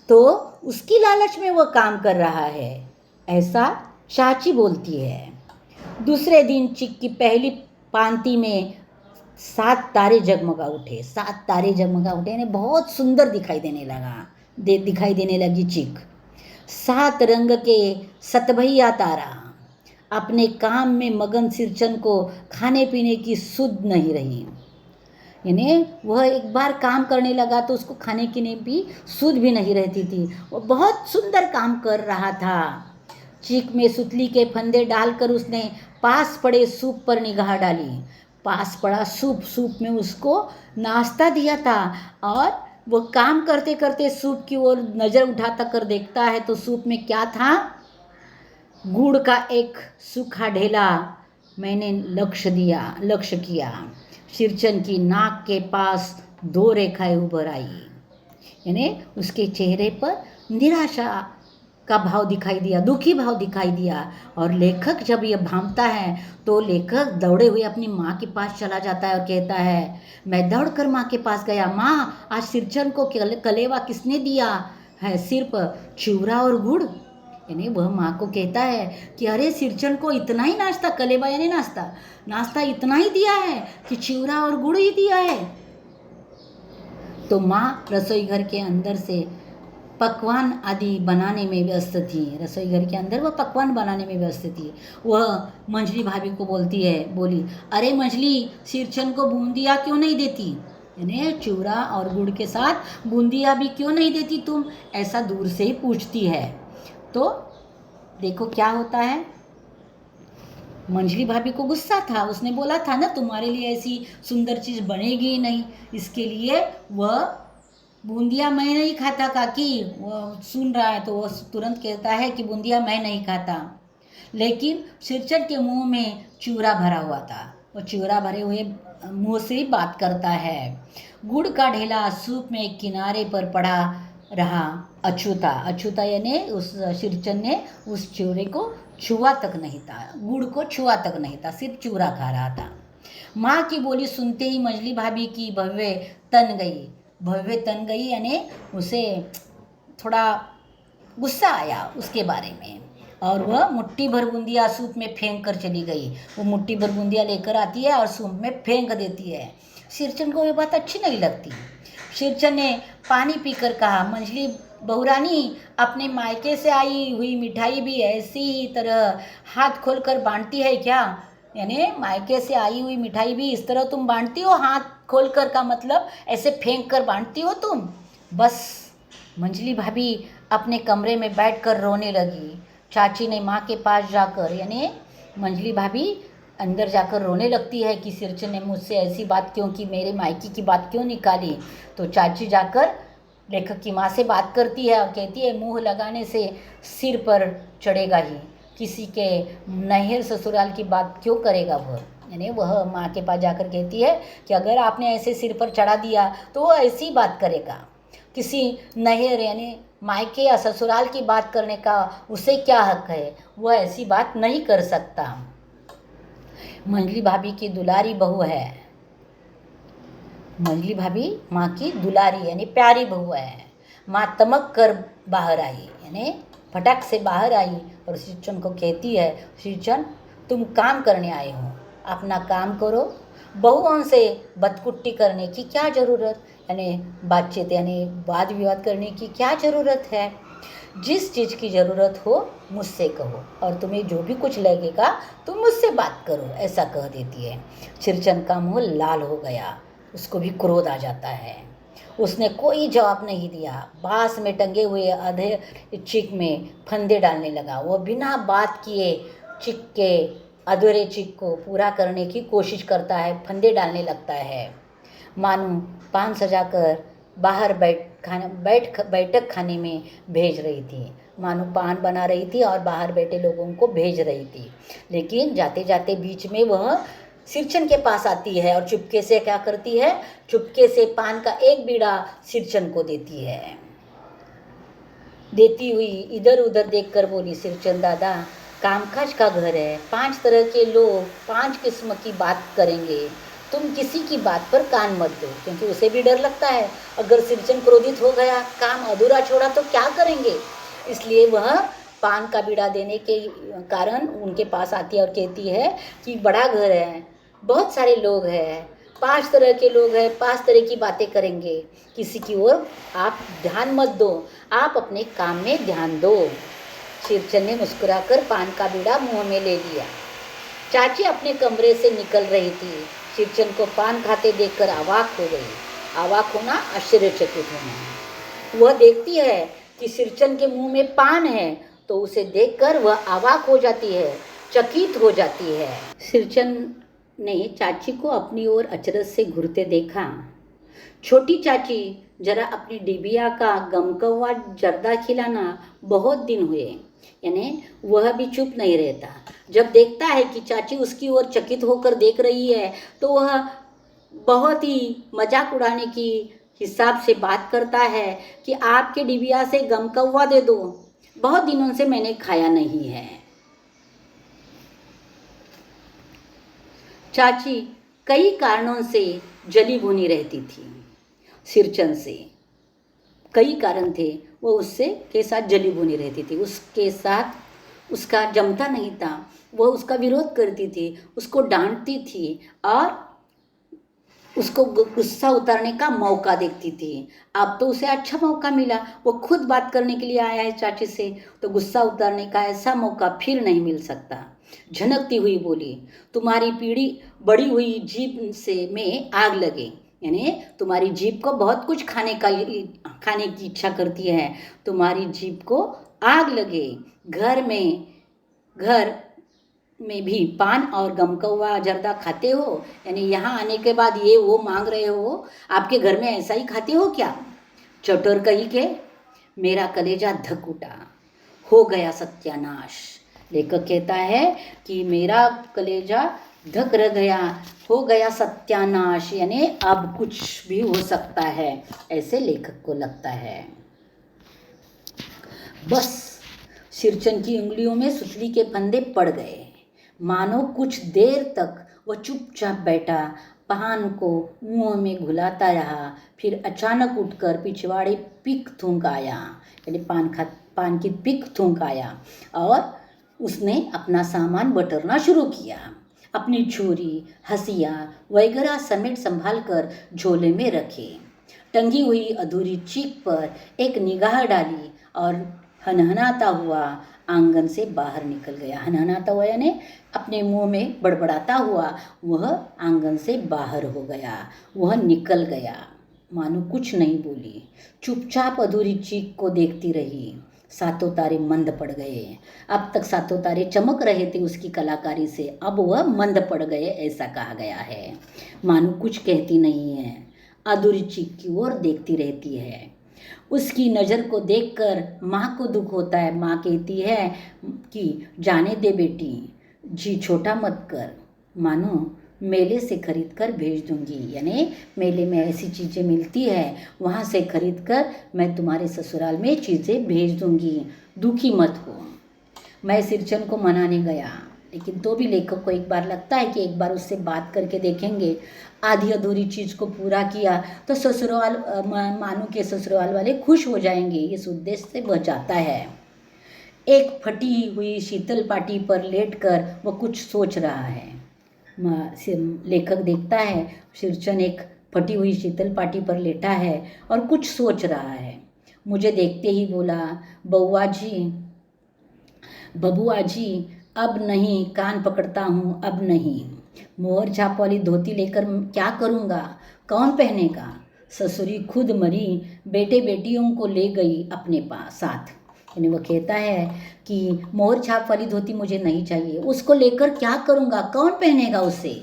तो उसकी लालच में वो काम कर रहा है, ऐसा चाची बोलती है। दूसरे दिन चिक की पहली पांति में 7 तारे जगमगा उठे। 7 तारे जगमगा उठे यानी बहुत सुंदर दिखाई देने लगी चिक। 7 रंग के सतभैया तारा अपने काम में मगन सिरचन को खाने पीने की सुध नहीं रही। यानी वह एक बार काम करने लगा तो उसको खाने की भी सुध भी नहीं रहती थी, वो बहुत सुंदर काम कर रहा था। चीक में सुतली के फंदे डालकर उसने पास पड़े सूप पर निगाह डाली। पास पड़ा सूप में उसको नाश्ता दिया था और वो काम करते करते सूप की ओर नज़र उठा कर देखता है तो सूप में क्या था? गुड़ का एक सूखा ढेला। मैंने लक्ष्य किया। सिरचन की नाक के पास 2 रेखाएं उभर आई, यानी उसके चेहरे पर निराशा का भाव दिखाई दिया, दुखी भाव दिखाई दिया। और लेखक जब यह भांपता है तो लेखक दौड़े हुए अपनी माँ के पास चला जाता है और कहता है, मैं दौड़कर माँ के पास गया, माँ आज सिरचन को कलेवा किसने दिया है? सिर्फ चिवड़ा और गुड़। यानी वह माँ को कहता है कि अरे सिरचन को इतना ही नाश्ता, कलेवा यानी नाश्ता इतना ही दिया है कि चिवड़ा और गुड़ ही दिया है। तो माँ रसोई घर के अंदर से पकवान आदि बनाने में व्यस्त थी। रसोई घर के अंदर वह पकवान बनाने में व्यस्त थी। वह मंजली भाभी को बोली, अरे मंजली सिरचन को बूंदिया क्यों नहीं देती? यानी चिवड़ा और गुड़ के साथ बूंदिया भी क्यों नहीं देती तुम? ऐसा दूर से ही पूछती है। तो देखो क्या होता है, मंजली भाभी को गुस्सा था, उसने बोला था ना तुम्हारे लिए ऐसी सुंदर चीज़ बनेगी ही नहीं, इसके लिए वह बूंदिया मैं नहीं खाता काकी। वो सुन रहा है तो वो तुरंत कहता है कि बूंदिया मैं नहीं खाता, लेकिन सिरचन के मुंह में चूरा भरा हुआ था, वो चूरा भरे हुए मुंह से ही बात करता है। गुड़ का ढेला सूप में एक किनारे पर पड़ा रहा। अछूता यानी उस सिरचन ने उस चूरे को छुआ तक नहीं था, गुड़ को छुआ तक नहीं था, सिर्फ चूरा खा रहा था। माँ की बोली सुनते ही मंजली भाभी की भव्य तन गई यानी उसे थोड़ा गुस्सा आया उसके बारे में, और वह मुट्ठी भर बूंदिया सूप में फेंक कर चली गई। वो मुट्ठी भर बूंदिया लेकर आती है और सूप में फेंक देती है। सिरचन को ये बात अच्छी नहीं लगती। सिरचन ने पानी पीकर कहा, मंजली बहुरानी अपने मायके से आई हुई मिठाई भी ऐसी ही तरह हाथ खोलकर बांटती है क्या? यानी मायके से आई हुई मिठाई भी इस तरह तुम बांटती हो, हाथ खोलकर का मतलब ऐसे फेंक कर बांटती हो तुम? बस मंजली भाभी अपने कमरे में बैठकर रोने लगी। चाची ने माँ के पास जाकर, यानी मंजली भाभी अंदर जाकर रोने लगती है कि सिरचन ने मुझसे ऐसी बात क्यों की, मेरे मायके की बात क्यों निकाली। तो चाची जाकर लेखक की माँ से बात करती है और कहती है, मुंह लगाने से सिर पर चढ़ेगा ही, किसी के नैहर ससुराल की बात क्यों करेगा वह। यानी वह माँ के पास जाकर कहती है कि अगर आपने ऐसे सिर पर चढ़ा दिया तो वो ऐसी बात करेगा, किसी नैहर यानी मायके या ससुराल की बात करने का उसे क्या हक है, वह ऐसी बात नहीं कर सकता। मंजली भाभी की दुलारी बहू है। मंजली भाभी माँ की दुलारी यानी प्यारी बहू है। माँ तमक कर बाहर आई, यानी फटक से बाहर आई और सिरचन को कहती है, सिरचन तुम काम करने आए हो, अपना काम करो, बहुओं से बदकुट्टी करने की क्या ज़रूरत, यानी बातचीत यानी वाद विवाद करने की क्या ज़रूरत है। जिस चीज़ की ज़रूरत हो मुझसे कहो, और तुम्हें जो भी कुछ लगेगा तुम मुझसे बात करो, ऐसा कह देती है। सिरचन का मुंह लाल हो गया, उसको भी क्रोध आ जाता है। उसने कोई जवाब नहीं दिया, बांस में टंगे हुए आधे चिक में फंदे डालने लगा। वो बिना बात किए चिक के अधूरे चिक को पूरा करने की कोशिश करता है, फंदे डालने लगता है। मानो पान सजाकर बाहर बैठक खाने में भेज रही थी। मानो पान बना रही थी और बाहर बैठे लोगों को भेज रही थी। लेकिन जाते जाते बीच में वह सिरचन के पास आती है और चुपके से क्या करती है, चुपके से पान का एक बीड़ा सिरचन को देती है। देती हुई इधर उधर देखकर बोली, सिरचन दादा, कामकाज का घर है, 5 तरह के लोग 5 किस्म की बात करेंगे। तुम किसी की बात पर कान मत दो, क्योंकि उसे भी डर लगता है अगर सिरचन क्रोधित हो गया, काम अधूरा छोड़ा तो क्या करेंगे। इसलिए वह पान का बीड़ा देने के कारण उनके पास आती है और कहती है कि बड़ा घर है, बहुत सारे लोग हैं, 5 तरह के लोग हैं, 5 तरह की बातें करेंगे, किसी की ओर आप ध्यान मत दो, आप अपने काम में ध्यान दो। सिरचन ने मुस्कुराकर पान का बीड़ा मुंह में ले लिया। चाची अपने कमरे से निकल रही थी। सिरचन को पान खाते देखकर अवाक हो गई। अवाक होना आश्चर्यचकित होना। वह देखती है कि सिरचन के मुंह में पान है, तो उसे देखकर वह अवाक हो जाती है, चकित हो जाती है। सिरचन ने चाची को अपनी ओर अचरज से घूरते देखा। छोटी चाची, जरा अपनी डिबिया का गमकवा जर्दा खिलाना, बहुत दिन हुए। यानी वह भी चुप नहीं रहता। जब देखता है कि चाची उसकी ओर चकित होकर देख रही है, तो वह बहुत ही मजाक उड़ाने की हिसाब से बात करता है कि आपके डिबिया से गमकवा दे दो, बहुत दिनों से मैंने खाया नहीं है। चाची कई कारणों से जली भुनी रहती थी सिरचन से। कई कारण थे, वो उससे के साथ जली भुनी रहती थी, उसके साथ उसका जमता नहीं था, वह उसका विरोध करती थी, उसको डांटती थी और उसको गुस्सा उतारने का मौका देखती थी। अब तो उसे अच्छा मौका मिला, वो खुद बात करने के लिए आया है चाची से, तो गुस्सा उतारने का ऐसा मौका फिर नहीं मिल सकता। झनकती हुई बोली, तुम्हारी पीढ़ी बड़ी हुई जीभ से में आग लगे, यानी तुम्हारी जीभ को बहुत कुछ खाने की इच्छा करती है, तुम्हारी जीभ को आग लगे। घर में भी पान और गमकवा जर्दा खाते हो, यानी यहाँ आने के बाद ये वो मांग रहे हो, आपके घर में ऐसा ही खाते हो क्या? चटोर कही के मेरा कलेजा धक उठा, हो गया सत्यानाश। लेखक कहता है कि मेरा कलेजा धक रह गया, हो गया सत्यानाश, यानी अब कुछ भी हो सकता है, ऐसे लेखक को लगता है। बस सिरचन की उंगलियों में सुतली के फंदे पड़ गए। मानो कुछ देर तक वह चुपचाप बैठा, पान को मुंह में घुलाता रहा, फिर अचानक उठकर पिछवाड़े पिक थूंकाया, यानी पान की पिक थूंकाया और उसने अपना सामान बटरना शुरू किया। अपनी छुरी, हसिया वगैरह समेट संभाल कर झोले में रखे। टंगी हुई अधूरी चीख पर एक निगाह डाली और हनहनाता हुआ आंगन से बाहर निकल गया। हनहनाता हुआ यानी अपने मुंह में बड़बड़ाता हुआ वह आंगन से बाहर हो गया, वह निकल गया। मानो कुछ नहीं बोली, चुपचाप अधूरी चीख को देखती रही। सातों तारे मंद पड़ गए। अब तक सातों तारे चमक रहे थे उसकी कलाकारी से, अब वह मंद पड़ गए, ऐसा कहा गया है। मानो कुछ कहती नहीं है, अधूरी चीख की ओर देखती रहती है। उसकी नज़र को देखकर माँ को दुख होता है। माँ कहती है कि जाने दे बेटी, जी छोटा मत कर, मानो मेले से खरीद कर भेज दूंगी, यानी मेले में ऐसी चीज़ें मिलती है, वहाँ से खरीद कर मैं तुम्हारे ससुराल में चीज़ें भेज दूंगी, दुखी मत हो। मैं सिरचन को मनाने गया, लेकिन तो भी लेखक को एक बार लगता है कि एक बार उससे बात करके देखेंगे। आधी अधूरी चीज़ को पूरा किया तो ससुराल मानू के ससुराल वाले खुश हो जाएंगे, इस उद्देश्य से वह जाता है। एक फटी हुई शीतल पाटी पर लेटकर वह कुछ सोच रहा है। लेखक देखता है सिरचन एक फटी हुई शीतल पाटी पर लेटा है और कुछ सोच रहा है। मुझे देखते ही बोला, बबुआ जी अब नहीं, कान पकड़ता हूँ, अब नहीं। मोहर छाप वाली धोती लेकर क्या करूँगा, कौन पहनेगा। ससुरी खुद मरी, बेटे बेटियों को ले गई अपने पास साथ। यानी वो कहता है कि मोहर छाप वाली धोती मुझे नहीं चाहिए, उसको लेकर क्या करूँगा, कौन पहनेगा उसे।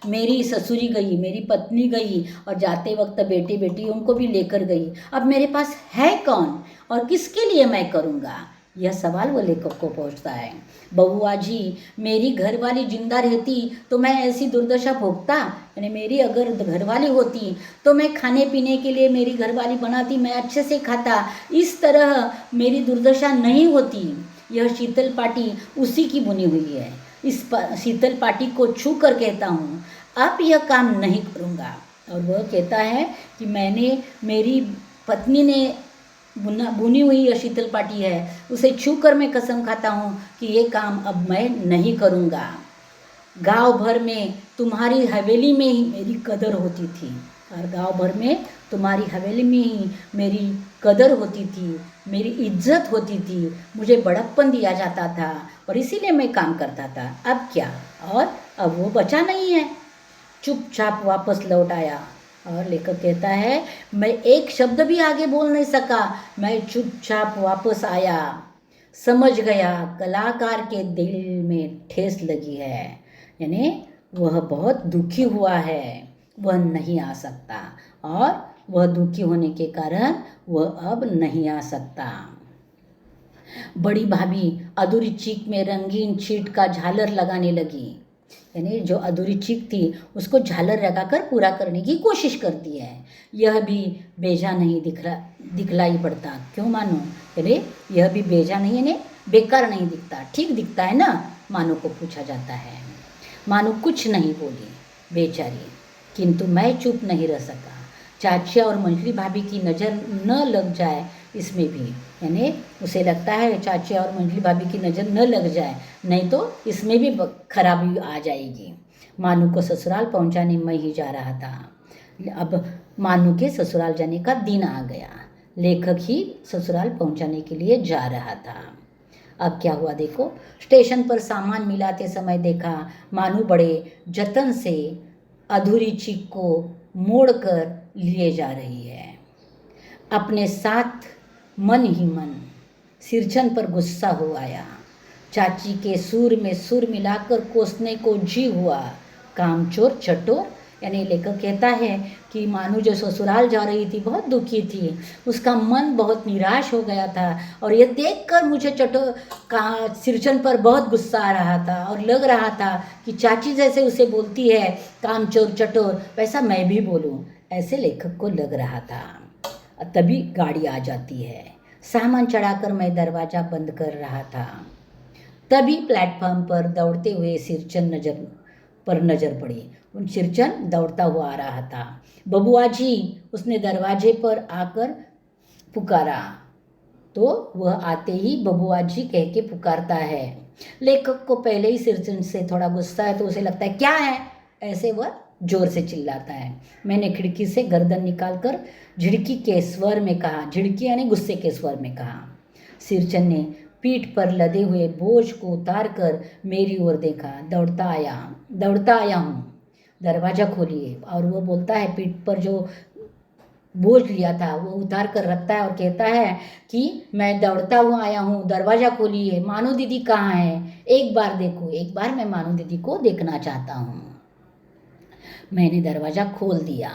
मेरी ससुरी गई, मेरी पत्नी गई, और जाते वक्त बेटे बेटियों को भी लेकर गई। अब मेरे पास है कौन और किसके लिए मैं करूँगा। यह सवाल वो लेखक को पहुँचता है। बबुआ जी मेरी घरवाली जिंदा रहती तो मैं ऐसी दुर्दशा भोगता। यानी मेरी अगर घरवाली होती तो मैं खाने पीने के लिए मेरी घरवाली बनाती, मैं अच्छे से खाता, इस तरह मेरी दुर्दशा नहीं होती। यह शीतल पाटी उसी की बुनी हुई है। इस शीतल पाटी को छू कर कहता हूँ अब यह काम नहीं करूँगा। और वह कहता है कि मेरी पत्नी ने बुनी हुई यह शीतल पाटी है, उसे छू कर मैं कसम खाता हूँ कि ये काम अब मैं नहीं करूँगा। गांव भर में तुम्हारी हवेली में ही मेरी कदर होती थी, और गांव भर में तुम्हारी हवेली में ही मेरी कदर होती थी, मेरी इज्जत होती थी, मुझे बड़प्पन दिया जाता था, और इसीलिए मैं काम करता था। अब क्या, और अब वो बचा नहीं है। चुपचाप वापस लौट आया। और लेखक कहता है मैं एक शब्द भी आगे बोल नहीं सका, मैं चुपचाप वापस आया। समझ गया कलाकार के दिल में ठेस लगी है, यानी वह बहुत दुखी हुआ है, वह नहीं आ सकता, और वह दुखी होने के कारण वह अब नहीं आ सकता। बड़ी भाभी अधूरी चीख में रंगीन छीट का झालर लगाने लगी। यानी जो अधूरी चीख थी उसको झालर लगाकर पूरा करने की कोशिश करती है। यह भी बेजा नहीं दिखलाई पड़ता, क्यों मानो, यानी यह भी बेजा नहीं, यानी बेकार नहीं दिखता, ठीक दिखता है ना, मानो को पूछा जाता है। मानो कुछ नहीं बोली बेचारी, किंतु मैं चुप नहीं रह सका। चाचा और मंजली भाभी की नज़र न लग जाए इसमें भी, यानी उसे लगता है चाचा और मंजली भाभी की नज़र न लग जाए, नहीं तो इसमें भी खराबी आ जाएगी। मानू को ससुराल पहुंचाने मैं ही जा रहा था। अब मानू के ससुराल जाने का दिन आ गया, लेखक ही ससुराल पहुंचाने के लिए जा रहा था। अब क्या हुआ देखो, स्टेशन पर सामान मिलाते समय देखा मानू बड़े जतन से अधूरी चीख को मोड़कर लिए जा रही है। अपने साथ मन ही मन सिरजन पर गुस्सा हो आया। चाची के सुर में सुर मिलाकर कोसने को जी हुआ। कामचोर चटोर, यानी लेखक कहता है कि मानू जो ससुराल जा रही थी बहुत दुखी थी, उसका मन बहुत निराश हो गया था, और यह देखकर मुझे चटोर का सिरजन पर बहुत गुस्सा आ रहा था, और लग रहा था कि चाची जैसे उसे बोलती है कामचोर चटोर, वैसा मैं भी बोलूं, ऐसे लेखक को लग रहा था। तभी गाड़ी आ जाती है। सामान चढ़ाकर मैं दरवाज़ा बंद कर रहा था, तभी प्लेटफॉर्म पर दौड़ते हुए सिरचन नज़र पड़ी। उन सिरचन दौड़ता हुआ आ रहा था। बबुआ जी, उसने दरवाजे पर आकर पुकारा, तो वह आते ही बबुआ जी कह के पुकारता है। लेखक को पहले ही सिरचन से थोड़ा गुस्सा है, तो उसे लगता है क्या है, ऐसे वह जोर से चिल्लाता है। मैंने खिड़की से गर्दन निकालकर झिड़की के स्वर में कहा, झिड़की यानी गुस्से के स्वर में कहा। सिरचन ने पीठ पर लदे हुए बोझ को उतार कर मेरी ओर देखा। दौड़ता आया हूँ, दरवाज़ा खोलिए। और वो बोलता है पीठ पर जो बोझ लिया था वो उतार कर रखता है और कहता है कि मैं दौड़ता हुआ आया हूँ, दरवाज़ा खोलिए, मानू दीदी कहाँ है, एक बार देखो, एक बार मैं मानू दीदी को देखना चाहता हूँ। मैंने दरवाज़ा खोल दिया।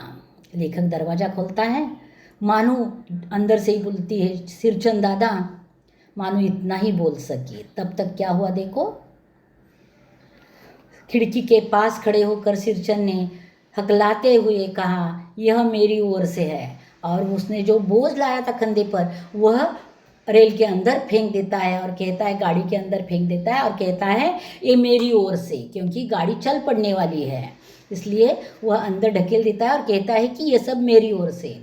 लेखक दरवाज़ा खोलता है, मानू अंदर से ही बोलती है, सिरचन दादा। मानू इतना ही बोल सकी। तब तक क्या हुआ देखो, खिड़की के पास खड़े होकर सिरचन ने हकलाते हुए कहा, यह मेरी ओर से है। और उसने जो बोझ लाया था कंधे पर वह रेल के अंदर फेंक देता है, और कहता है, गाड़ी के अंदर फेंक देता है और कहता है ये मेरी ओर से, क्योंकि गाड़ी चल पड़ने वाली है, इसलिए वह अंदर ढकेल देता है और कहता है कि ये सब मेरी ओर से।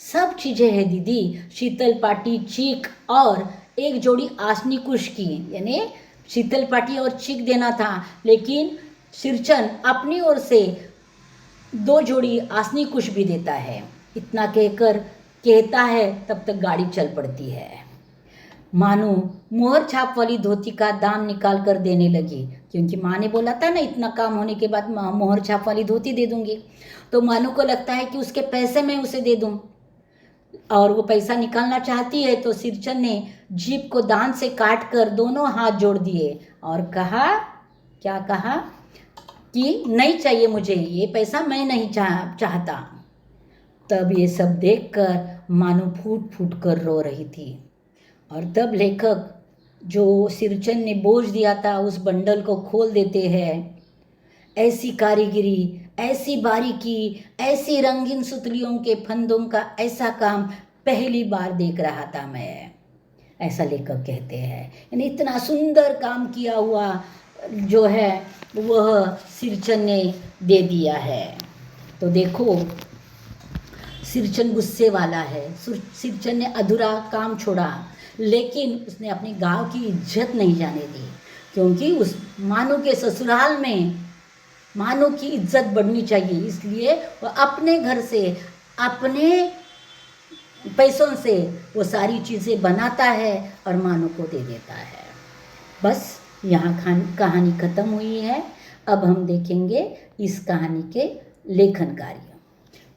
सब चीज़ें हैं दीदी, शीतल पाटी, चीख और एक जोड़ी आसनी कुश की, यानी शीतल पाटी और चीख देना था, लेकिन सिरचन अपनी ओर से 2 जोड़ी आसनी कुश भी देता है। इतना कहकर कहता है तब तक गाड़ी चल पड़ती है। मानो मोहर छाप वाली धोती का दाम निकाल कर देने लगी, क्योंकि माँ ने बोला था ना इतना काम होने के बाद मोहर छाप वाली धोती दे दूंगी। तो मानो को लगता है कि उसके पैसे मैं उसे दे दूं, और वो पैसा निकालना चाहती है। तो सिरचन ने जीप को दांत से काट कर दोनों हाथ जोड़ दिए और कहा, क्या कहा कि नहीं चाहिए मुझे ये पैसा, मैं नहीं चाहता। तब ये सब देखकर मानो फूट फूट कर रो रही थी। और तब लेखक जो सिरचन ने बोझ दिया था उस बंडल को खोल देते हैं। ऐसी कारीगरी, ऐसी बारीकी, ऐसी रंगीन सुतलियों के फंदों का ऐसा काम पहली बार देख रहा था मैं, ऐसा लेखक कहते हैं। यानी इतना सुंदर काम किया हुआ जो है वह सिरचन ने दे दिया है। तो देखो सिरचन गुस्से वाला है। सिरचन ने अधूरा काम छोड़ा, लेकिन उसने अपने गांव की इज्जत नहीं जाने दी, क्योंकि उस मानो के ससुराल में मानो की इज्जत बढ़नी चाहिए। इसलिए वो अपने घर से अपने पैसों से वो सारी चीज़ें बनाता है और मानो को दे देता है। बस यहाँ कहानी ख़त्म हुई है। अब हम देखेंगे इस कहानी के लेखन कार्य।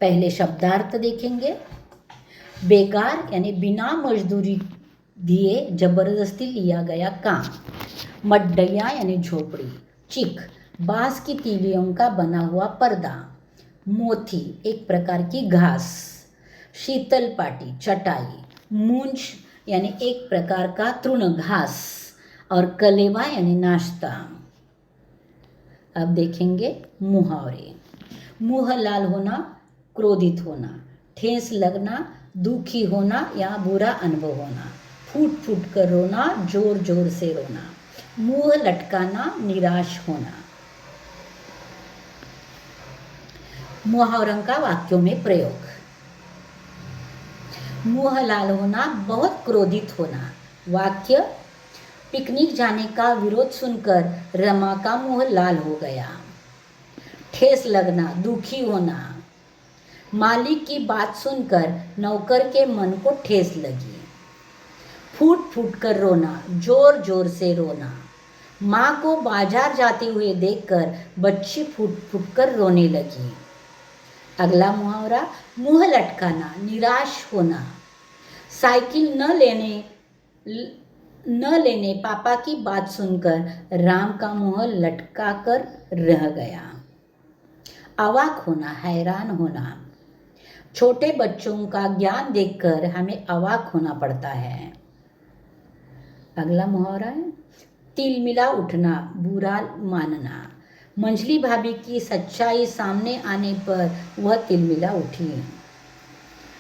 पहले शब्दार्थ देखेंगे। बेकार यानी बिना मजदूरी दिए जबरदस्ती लिया गया काम। मड्डैया यानी झोपड़ी। चिक बांस की तीलियों का बना हुआ पर्दा। मोथी एक प्रकार की घास। शीतल पाटी चटाई। मूंछ यानी एक प्रकार का तृण घास। और कलेवा यानी नाश्ता। अब देखेंगे मुहावरे। मुंह लाल होना, क्रोधित होना। ठेस लगना, दुखी होना या बुरा अनुभव होना। फूट फूट कर रोना, जोर जोर से रोना। मुंह लटकाना, निराश होना। मुहावरों का वाक्यों में प्रयोग। मुंह लाल होना, बहुत क्रोधित होना। वाक्य, पिकनिक जाने का विरोध सुनकर रमा का मुंह लाल हो गया। ठेस लगना, दुखी होना। मालिक की बात सुनकर नौकर के मन को ठेस लगी। फूट फूट कर रोना, जोर जोर से रोना। माँ को बाजार जाते हुए देखकर बच्ची फूट फूट कर रोने लगी। अगला मुहावरा, मुंह लटकाना, निराश होना। साइकिल न लेने पापा की बात सुनकर राम का मुंह लटका कर रह गया। अवाक होना, हैरान होना। छोटे बच्चों का ज्ञान देखकर हमें अवाक होना पड़ता है। अगला मुहावरा है, तिलमिला उठना, बुरा मानना। मंझली भाभी की सच्चाई सामने आने पर वह तिलमिला उठी।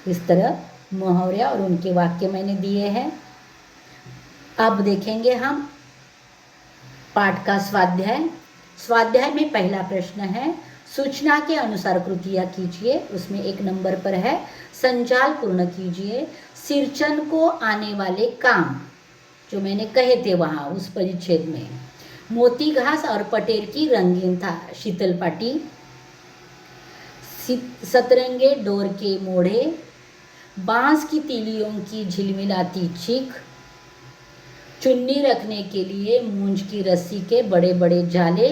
इस तरह मुहावरे और उनके वाक्य मैंने दिए हैं। अब देखेंगे हम पाठ का स्वाध्याय। स्वाध्याय में पहला प्रश्न है, सूचना के अनुसार कृतियाँ कीजिए। उसमें 1 नंबर पर है, संजाल पूर्ण कीजिए। सिरचन को आने वाले काम जो मैंने कहे थे वहाँ उस परिच्छेद में, मोती घास और पटेर की रंगीन था शीतल पाटी। सतरंगे डोर के मोड़े। बांस की तीलियों की झिलमिलाती चीख। चुन्नी रखने के लिए मूंज की रस्सी के बड़े बड़े जाले।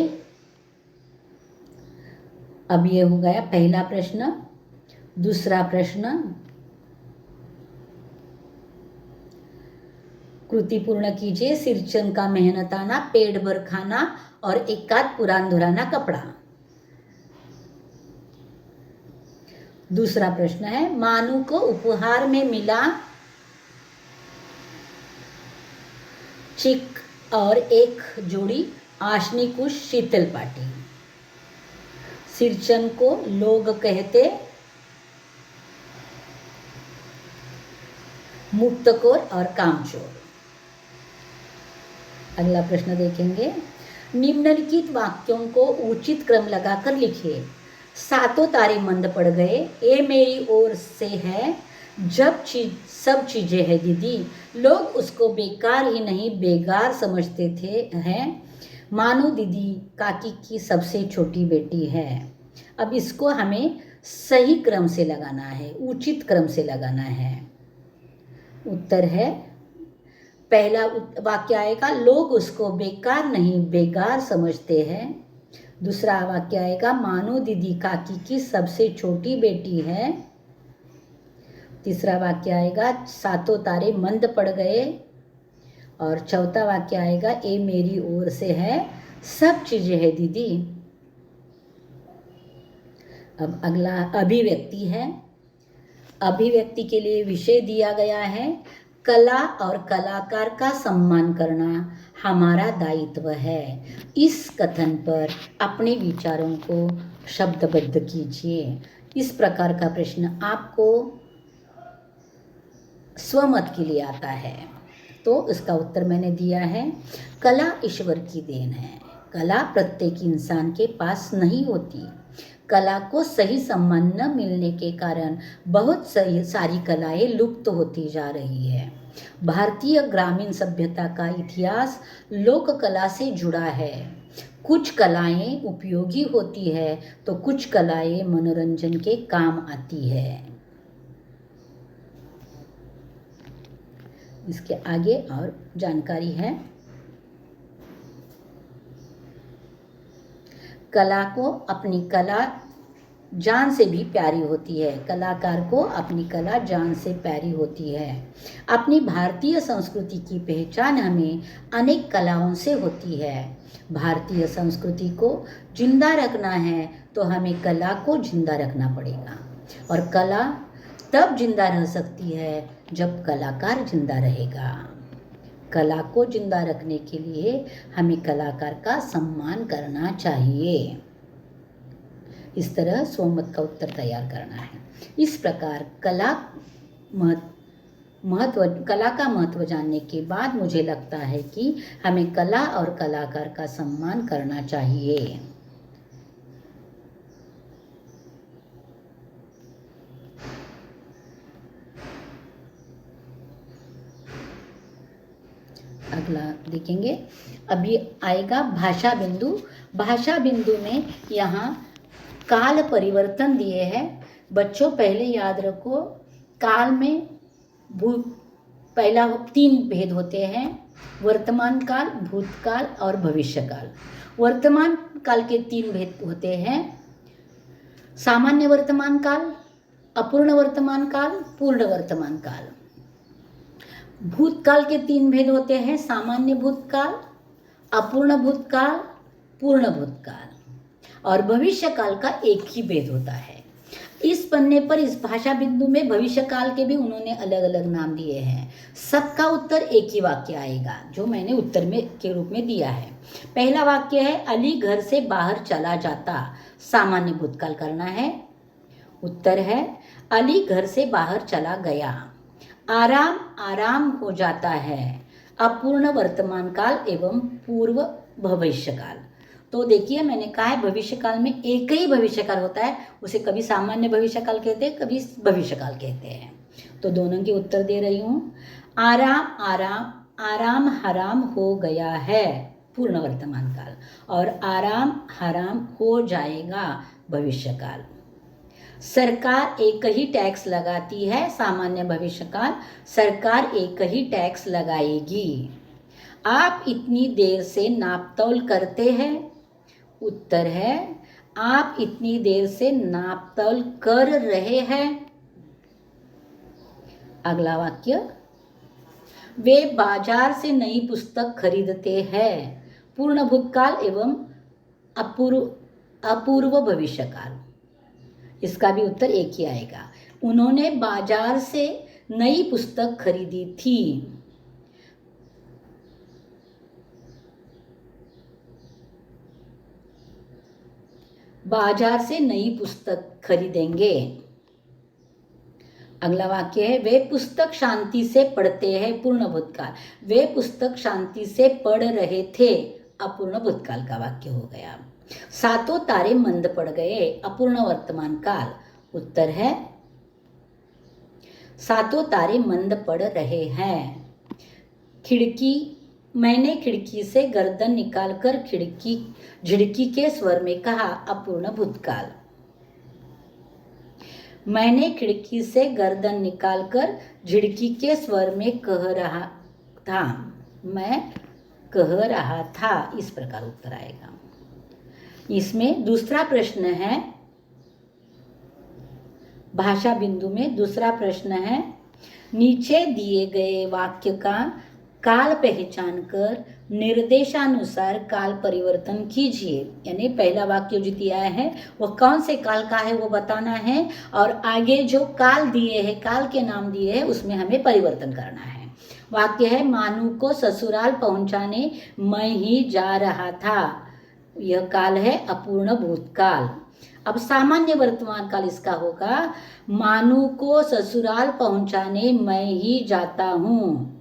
अब ये हो गया पहला प्रश्न। दूसरा प्रश्न, कृति पूर्ण कीजिए। सिरचन का मेहनताना, पेट भर खाना और एकाध पुरान धुराना कपड़ा। दूसरा प्रश्न है, मानू को उपहार में मिला चिक और एक जोड़ी आशनी कुश शीतल पाटी। सिरचन को लोग कहते मुक्तकोर और कामचोर। अगला प्रश्न देखेंगे, निम्नलिखित वाक्यों को उचित क्रम लगाकर लिखिए। सातों तारे मंद पड़ गए, ये मेरी ओर से है, जब सब चीजें हैं दीदी। लोग उसको बेकार ही नहीं बेगार समझते थे हैं। मानो दीदी काकी की सबसे छोटी बेटी है। अब इसको हमें सही क्रम से लगाना है, उचित क्रम से लगाना है। उत्तर है, पहला वाक्य आएगा लोग उसको बेकार नहीं बेगार समझते हैं। दूसरा वाक्य आएगा मानो दीदी काकी की सबसे छोटी बेटी है। तीसरा वाक्य आएगा सातों तारे मंद पड़ गए। और चौथा वाक्य आएगा ये मेरी ओर से है, सब चीजें है दीदी। अब अगला अभिव्यक्ति है। अभिव्यक्ति के लिए विषय दिया गया है कला और कलाकार का सम्मान करना हमारा दायित्व है। इस कथन पर अपने विचारों को शब्दबद्ध कीजिए। इस प्रकार का प्रश्न आपको स्वमत के लिए आता है, तो इसका उत्तर मैंने दिया है कला ईश्वर की देन है। कला प्रत्येक इंसान के पास नहीं होती। कला को सही सम्मान न मिलने के कारण बहुत सारी कलाएं लुप्त होती जा रही है। भारतीय ग्रामीण सभ्यता का इतिहास लोक कला से जुड़ा है। कुछ कलाएं उपयोगी होती है तो कुछ कलाएं मनोरंजन के काम आती है। इसके आगे और जानकारी है। कला को अपनी कला जान से भी प्यारी होती है। कलाकार को अपनी कला जान से प्यारी होती है। अपनी भारतीय संस्कृति की पहचान हमें अनेक कलाओं से होती है। भारतीय संस्कृति को जिंदा रखना है तो हमें कला को जिंदा रखना पड़ेगा। और कला तब जिंदा रह सकती है जब कलाकार जिंदा रहेगा। कला को जिंदा रखने के लिए हमें कलाकार का सम्मान करना चाहिए। इस तरह स्वमत का उत्तर तैयार करना है। इस प्रकार कला का महत्व जानने के बाद मुझे लगता है कि हमें कला और कलाकार का सम्मान करना चाहिए। अगला देखेंगे। अभी आएगा भाषा बिंदु। भाषा बिंदु में यहाँ काल परिवर्तन दिए हैं। बच्चों पहले याद रखो, काल में पहला 3 भेद होते हैं, वर्तमान काल, भूतकाल और भविष्य काल। वर्तमान काल के 3 भेद होते हैं, सामान्य वर्तमान काल, अपूर्ण वर्तमान काल, पूर्ण वर्तमान काल। भूतकाल के 3 भेद होते हैं, सामान्य भूतकाल, अपूर्ण भूतकाल, पूर्ण भूतकाल। और भविष्य काल का एक ही भेद होता है। इस पन्ने पर इस भाषा बिंदु में भविष्य काल के भी उन्होंने अलग अलग नाम दिए हैं। सबका उत्तर एक ही वाक्य आएगा जो मैंने उत्तर में के रूप में दिया है। पहला वाक्य है अली घर से बाहर चला जाता, सामान्य भूतकाल करना है। उत्तर है अली घर से बाहर चला गया। आराम आराम हो जाता है, अपूर्ण वर्तमान काल एवं पूर्व भविष्य काल। तो देखिए मैंने कहा है भविष्य काल में एक ही भविष्य काल होता है, उसे कभी सामान्य भविष्य काल कहते हैं, कभी भविष्य काल कहते हैं। तो दोनों के उत्तर दे रही हूँ। आराम आराम आराम हराम हो गया है, पूर्ण वर्तमान काल। और आराम हराम हो जाएगा, भविष्य काल। सरकार एक ही टैक्स लगाती है, सामान्य भविष्य काल। सरकार एक ही टैक्स लगाएगी। आप इतनी देर से नापतोल करते हैं। उत्तर है आप इतनी देर से नापतोल कर रहे हैं। अगला वाक्य, वे बाजार से नई पुस्तक खरीदते हैं, पूर्ण भूतकाल एवं अपूर्व भविष्य काल। इसका भी उत्तर एक ही आएगा। उन्होंने बाजार से नई पुस्तक खरीदी थी। बाजार से नई पुस्तक खरीदेंगे। अगला वाक्य है वे पुस्तक शांति से पढ़ते हैं, पूर्ण भूतकाल। वे पुस्तक शांति से पढ़ रहे थे, अपूर्ण भूतकाल का वाक्य हो गया। सातों तारे मंद पड़ गए, अपूर्ण वर्तमान काल। उत्तर है सातों तारे मंद पड़ रहे हैं। मैंने खिड़की से गर्दन निकालकर झिड़की के स्वर में कहा, अपूर्ण भूतकाल। मैंने खिड़की से गर्दन निकालकर झिड़की के स्वर में कह रहा था, मैं कह रहा था, इस प्रकार उत्तर आएगा। इसमें दूसरा प्रश्न है, भाषा बिंदु में दूसरा प्रश्न है, नीचे दिए गए वाक्य का काल पहचान कर निर्देशानुसार काल परिवर्तन कीजिए। यानी पहला वाक्य जो दिया है वो कौन से काल का है वो बताना है, और आगे जो काल दिए हैं, काल के नाम दिए हैं, उसमें हमें परिवर्तन करना है। वाक्य है, मानू को ससुराल पहुंचाने मैं ही जा रहा था। यह काल है अपूर्ण भूतकाल। अब सामान्य वर्तमान काल इसका होगा, मानू को ससुराल पहुंचाने मैं ही जाता हूँ।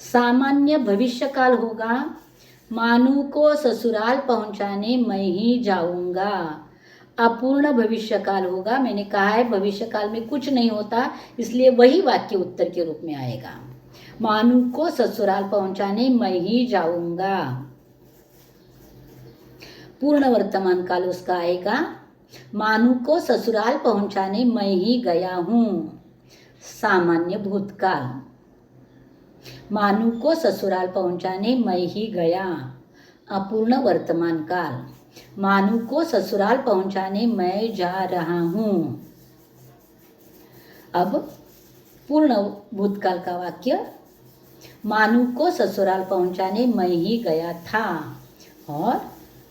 सामान्य भविष्य काल होगा, मानू को ससुराल पहुंचाने मैं ही जाऊंगा। अपूर्ण भविष्य काल होगा, मैंने कहा है भविष्य काल में कुछ नहीं होता, इसलिए वही वाक्य उत्तर के रूप में आएगा। मानू को ससुराल पहुंचाने मैं ही जाऊंगा। पूर्ण वर्तमान काल उसका आएगा, मानू को ससुराल पहुंचाने मैं ही गया हूँ। सामान्य भूतकाल, मानू को ससुराल पहुंचाने मैं ही गया। अपूर्ण वर्तमान काल, मानू को ससुराल पहुंचाने मैं जा रहा हूँ। अब पूर्ण भूतकाल का वाक्य, मानू को ससुराल पहुंचाने मैं ही गया था। और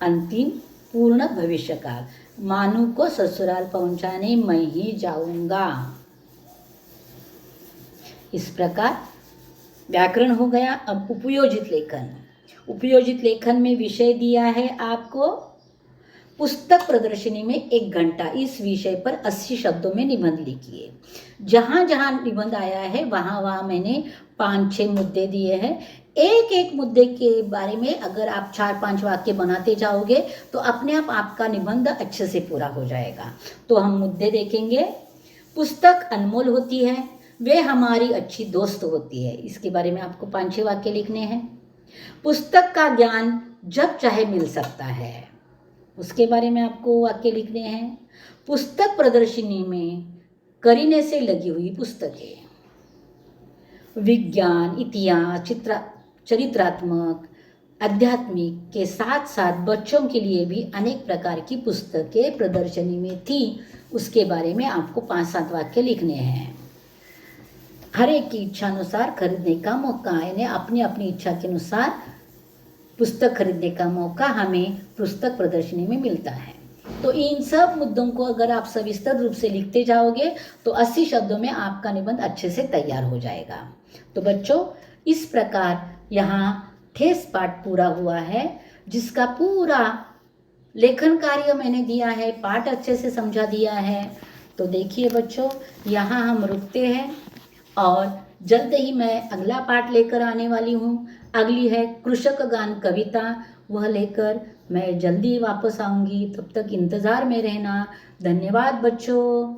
अंतिम पूर्ण भविष्य काल, मानू को ससुराल पहुंचाने मैं ही जाऊंगा। इस प्रकार व्याकरण हो गया। अब उपयोजित लेखन। उपयोजित लेखन में विषय दिया है आपको पुस्तक प्रदर्शनी में 1 घंटा। इस विषय पर 80 शब्दों में निबंध लिखिए। जहाँ जहाँ निबंध आया है वहाँ वहाँ मैंने 5-6 मुद्दे दिए हैं। एक एक मुद्दे के बारे में अगर आप 4-5 वाक्य बनाते जाओगे तो अपने आप आपका निबंध अच्छे से पूरा हो जाएगा। तो हम मुद्दे देखेंगे। पुस्तक अनमोल होती है, वे हमारी अच्छी दोस्त होती है। इसके बारे में आपको 5-6 वाक्य लिखने हैं। पुस्तक का ज्ञान जब चाहे मिल सकता है, उसके बारे में आपको वाक्य लिखने हैं। पुस्तक प्रदर्शनी में करीने से लगी हुई पुस्तकें, विज्ञान, इतिहास, चरित्रात्मक, आध्यात्मिक के साथ साथ बच्चों के लिए भी अनेक प्रकार की पुस्तकें प्रदर्शनी में थी। उसके बारे में आपको 5-7 वाक्य लिखने हैं। हर एक की इच्छा अनुसार खरीदने का मौका, यानी अपनी अपनी इच्छा के अनुसार पुस्तक खरीदने का मौका हमें पुस्तक प्रदर्शनी में मिलता है। तो इन सब मुद्दों को अगर आप सविस्तर रूप से लिखते जाओगे तो 80 शब्दों में आपका निबंध अच्छे से तैयार हो जाएगा। तो बच्चों, इस प्रकार यहाँ ठेस पाठ पूरा हुआ है, जिसका पूरा लेखन कार्य मैंने दिया है, पाठ अच्छे से समझा दिया है। तो देखिए बच्चों, यहाँ हम रुकते हैं और जल्द ही मैं अगला पाठ लेकर आने वाली हूँ। अगली है कृषक गान कविता, वह लेकर मैं जल्दी वापस आऊँगी। तब तक इंतज़ार में रहना। धन्यवाद बच्चों।